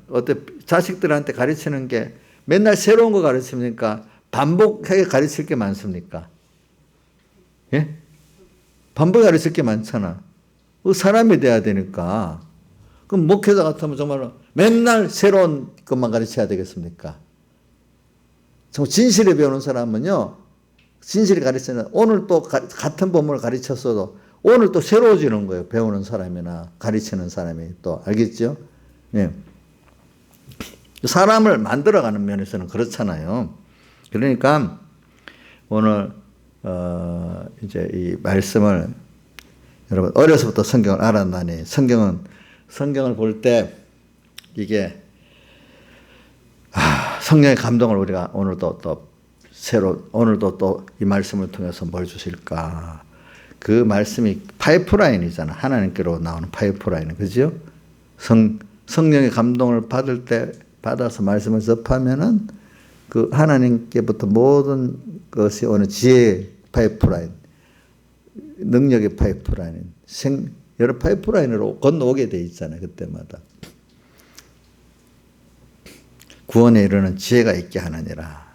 [SPEAKER 1] 자식들한테 가르치는 게 맨날 새로운 거 가르치니까 반복하게 가르칠 게 많습니까? 예? 반복하게 가르칠 게 많잖아. 사람이 돼야 되니까. 그럼 목회자 같으면 정말로 맨날 새로운 것만 가르쳐야 되겠습니까? 정말 진실을 배우는 사람은요, 진실을 가르치는, 오늘 또 같은 본문을 가르쳤어도 오늘 또 새로워지는 거예요. 배우는 사람이나 가르치는 사람이 또. 알겠죠? 예. 사람을 만들어가는 면에서는 그렇잖아요. 그러니까 오늘 이제 이 말씀을 여러분 어려서부터 성경을 알았나니 성경을 볼 때 이게 성령의 감동을 우리가 오늘도 또 이 말씀을 통해서 뭘 주실까? 그 말씀이 파이프라인이잖아. 하나님께로 나오는 파이프라인, 그죠? 성령의 감동을 받아서 말씀을 접하면은 그 하나님께부터 모든 것이 오는 지혜의 파이프라인, 능력의 파이프라인, 여러 파이프라인으로 건너오게 돼 있잖아요. 그때마다. 구원에 이르는 지혜가 있게 하느니라.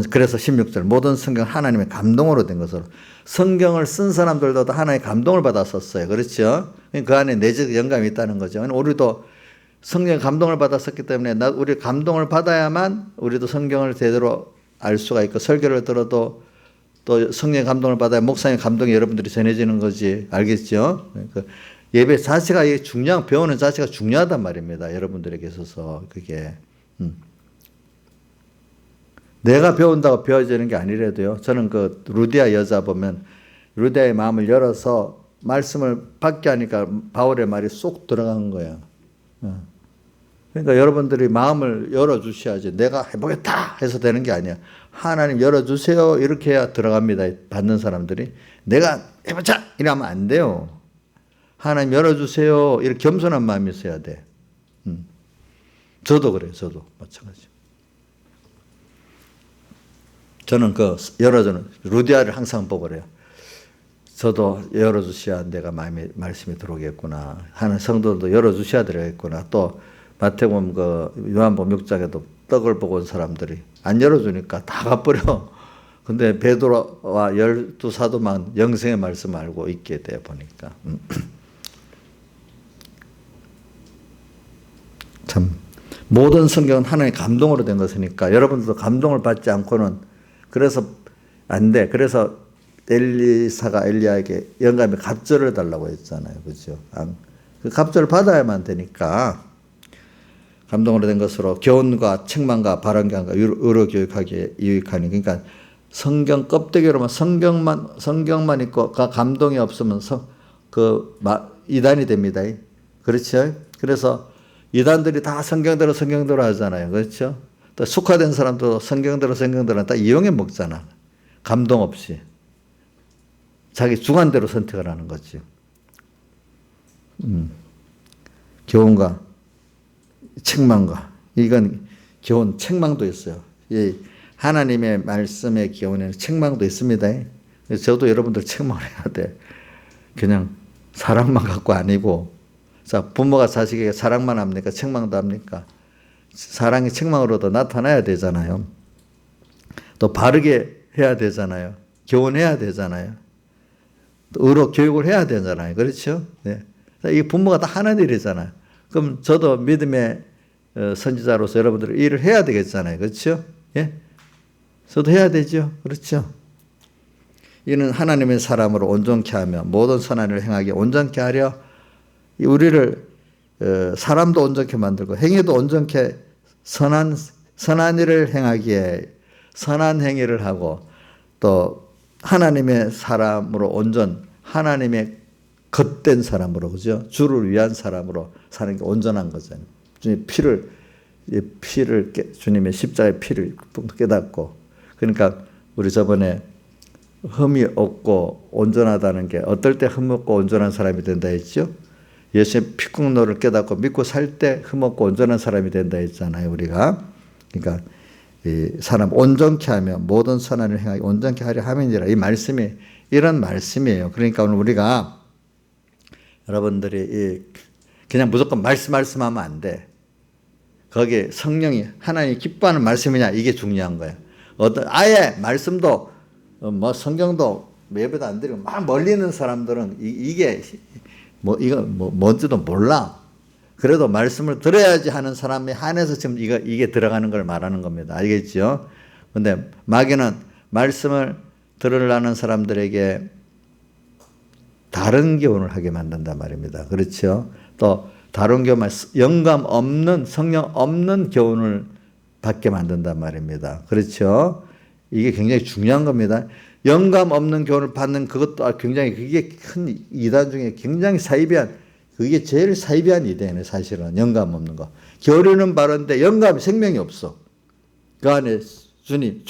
[SPEAKER 1] 그래서 16절, 모든 성경 하나님의 감동으로 된 것으로. 성경을 쓴 사람들도 하나님의 감동을 받았었어요. 그렇죠? 그 안에 내적 영감이 있다는 거죠. 우리도 성령의 감동을 받았었기 때문에 우리 감동을 받아야만 우리도 성경을 제대로 알 수가 있고, 설교를 들어도 또 성령의 감동을 받아야 목사님의 감동이 여러분들이 전해지는 거지. 알겠죠? 예배 자체가 배우는 자체가 중요하단 말입니다. 여러분들에게 있어서 그게. 내가 배운다고 배워지는 게 아니라도요. 저는 그 루디아 여자 보면 루디아의 마음을 열어서 말씀을 받게 하니까 바울의 말이 쏙 들어간 거야. 그러니까 여러분들이 마음을 열어주셔야지. 내가 해보겠다 해서 되는 게 아니야. 하나님 열어주세요. 이렇게 해야 들어갑니다. 받는 사람들이. 내가 해보자! 이러면 안 돼요. 하나님 열어주세요. 이렇게 겸손한 마음이 있어야 돼. 저도 그래요. 저도 마찬가지. 저는 열어주는 루디아를 항상 보고 그래요. 저도 열어주셔야 내가 말씀이 들어오겠구나. 하는 성도도 열어주셔야 되겠구나. 또 마태복음 요한복음 6장에도 떡을 보고 온 사람들이 안 열어주니까 다 가버려. 근데 베드로와 12사도만 영생의 말씀 알고 있게 돼 보니까. 참 모든 성경은 하나님의 감동으로 된 것이니까 여러분들도 감동을 받지 않고는 그래서 안 돼. 그래서 엘리사가 엘리야에게 영감의 갑절을 달라고 했잖아요. 그죠? 그 갑절을 받아야만 되니까 감동으로 된 것으로 교훈과 책망과 바른교훈과 의로 교육하기에 유익하니. 그러니까 성경 껍데기로만 성경만 있고 감동이 없으면 이단이 됩니다. 그렇죠? 그래서 이단들이 다 성경대로 하잖아요. 그렇죠? 또 숙화된 사람도 성경대로 다 이용해 먹잖아. 감동 없이. 자기 주관대로 선택을 하는 거지. 교훈과 책망과. 이건 교훈, 책망도 있어요. 이 하나님의 말씀의 교훈에는 책망도 있습니다. 그래서 저도 여러분들 책망을 해야 돼. 그냥 사랑만 갖고 아니고. 자, 부모가 자식에게 사랑만 합니까? 책망도 합니까? 사랑이 책망으로도 나타나야 되잖아요. 또 바르게 해야 되잖아요. 교훈해야 되잖아요. 또 의로 교육을 해야 되잖아요. 그렇죠? 네. 이 부모가 다 하는 일이잖아요. 그럼 저도 믿음의 선지자로서 여러분들 일을 해야 되겠잖아요. 그렇죠? 예? 저도 해야 되죠. 그렇죠? 이는 하나님의 사람으로 온전케 하며 모든 선한 일을 행하게 온전케 하려 우리를 사람도 온전케 만들고 행위도 온전케 선한 일을 행하기에 선한 행위를 하고 또 하나님의 사람으로 하나님의 겉된 사람으로, 그죠? 주를 위한 사람으로 사는 게 온전한 거잖아요. 주님의 십자가의 피를 깨닫고. 그러니까 우리 저번에 흠이 없고 온전하다는 게 어떨 때 흠 없고 온전한 사람이 된다 했죠? 예수의 피국노를 깨닫고 믿고 살 때 흠없고 온전한 사람이 된다 했잖아요, 우리가. 그러니까 이 사람 온전케 하며 모든 선한 일을 행하게 온전케 하려 함이니라. 이 말씀이 이런 말씀이에요. 그러니까 오늘 우리가 여러분들이 그냥 무조건 말씀하면 안 돼. 거기에 성령이 하나님이 기뻐하는 말씀이냐 이게 중요한 거예요. 아예 말씀도 뭐 성경도 예배도 안 드리고 막 멀리 있는 사람들은 이게 뭐 이거 뭔지도 몰라. 그래도 말씀을 들어야지 하는 사람에 한해서 지금 이게 들어가는 걸 말하는 겁니다. 알겠죠? 근데 마귀는 말씀을 들으려는 사람들에게 다른 교훈을 하게 만든단 말입니다. 그렇죠? 또 다른 교훈, 영감 없는, 성령 없는 교훈을 받게 만든단 말입니다. 그렇죠? 이게 굉장히 중요한 겁니다. 영감 없는 교훈을 받는 그것도 굉장히 그게 큰 이단 중에 굉장히 사이비한, 그게 제일 사이비한 이단이에요. 사실은 영감 없는 거. 교리는 바른데 영감이 생명이 없어. 그 안에 주님이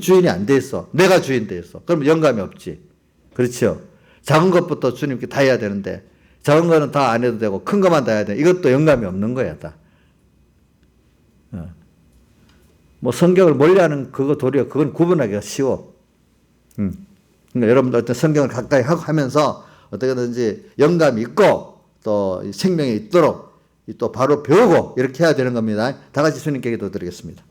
[SPEAKER 1] 주인이 안 돼 있어. 내가 주인 돼 있어. 그럼 영감이 없지. 그렇죠? 작은 것부터 주님께 다 해야 되는데 작은 거는 다 안 해도 되고 큰 것만 다 해야 돼. 이것도 영감이 없는 거야 다. 뭐 성경을 멀리하는 그거 도리어 그건 구분하기가 쉬워. 그러니까 여러분들 어떤 성경을 가까이 하면서 어떻게든지 영감이 있고 또 생명이 있도록 또 바로 배우고 이렇게 해야 되는 겁니다. 다 같이 주님께 기도드리겠습니다.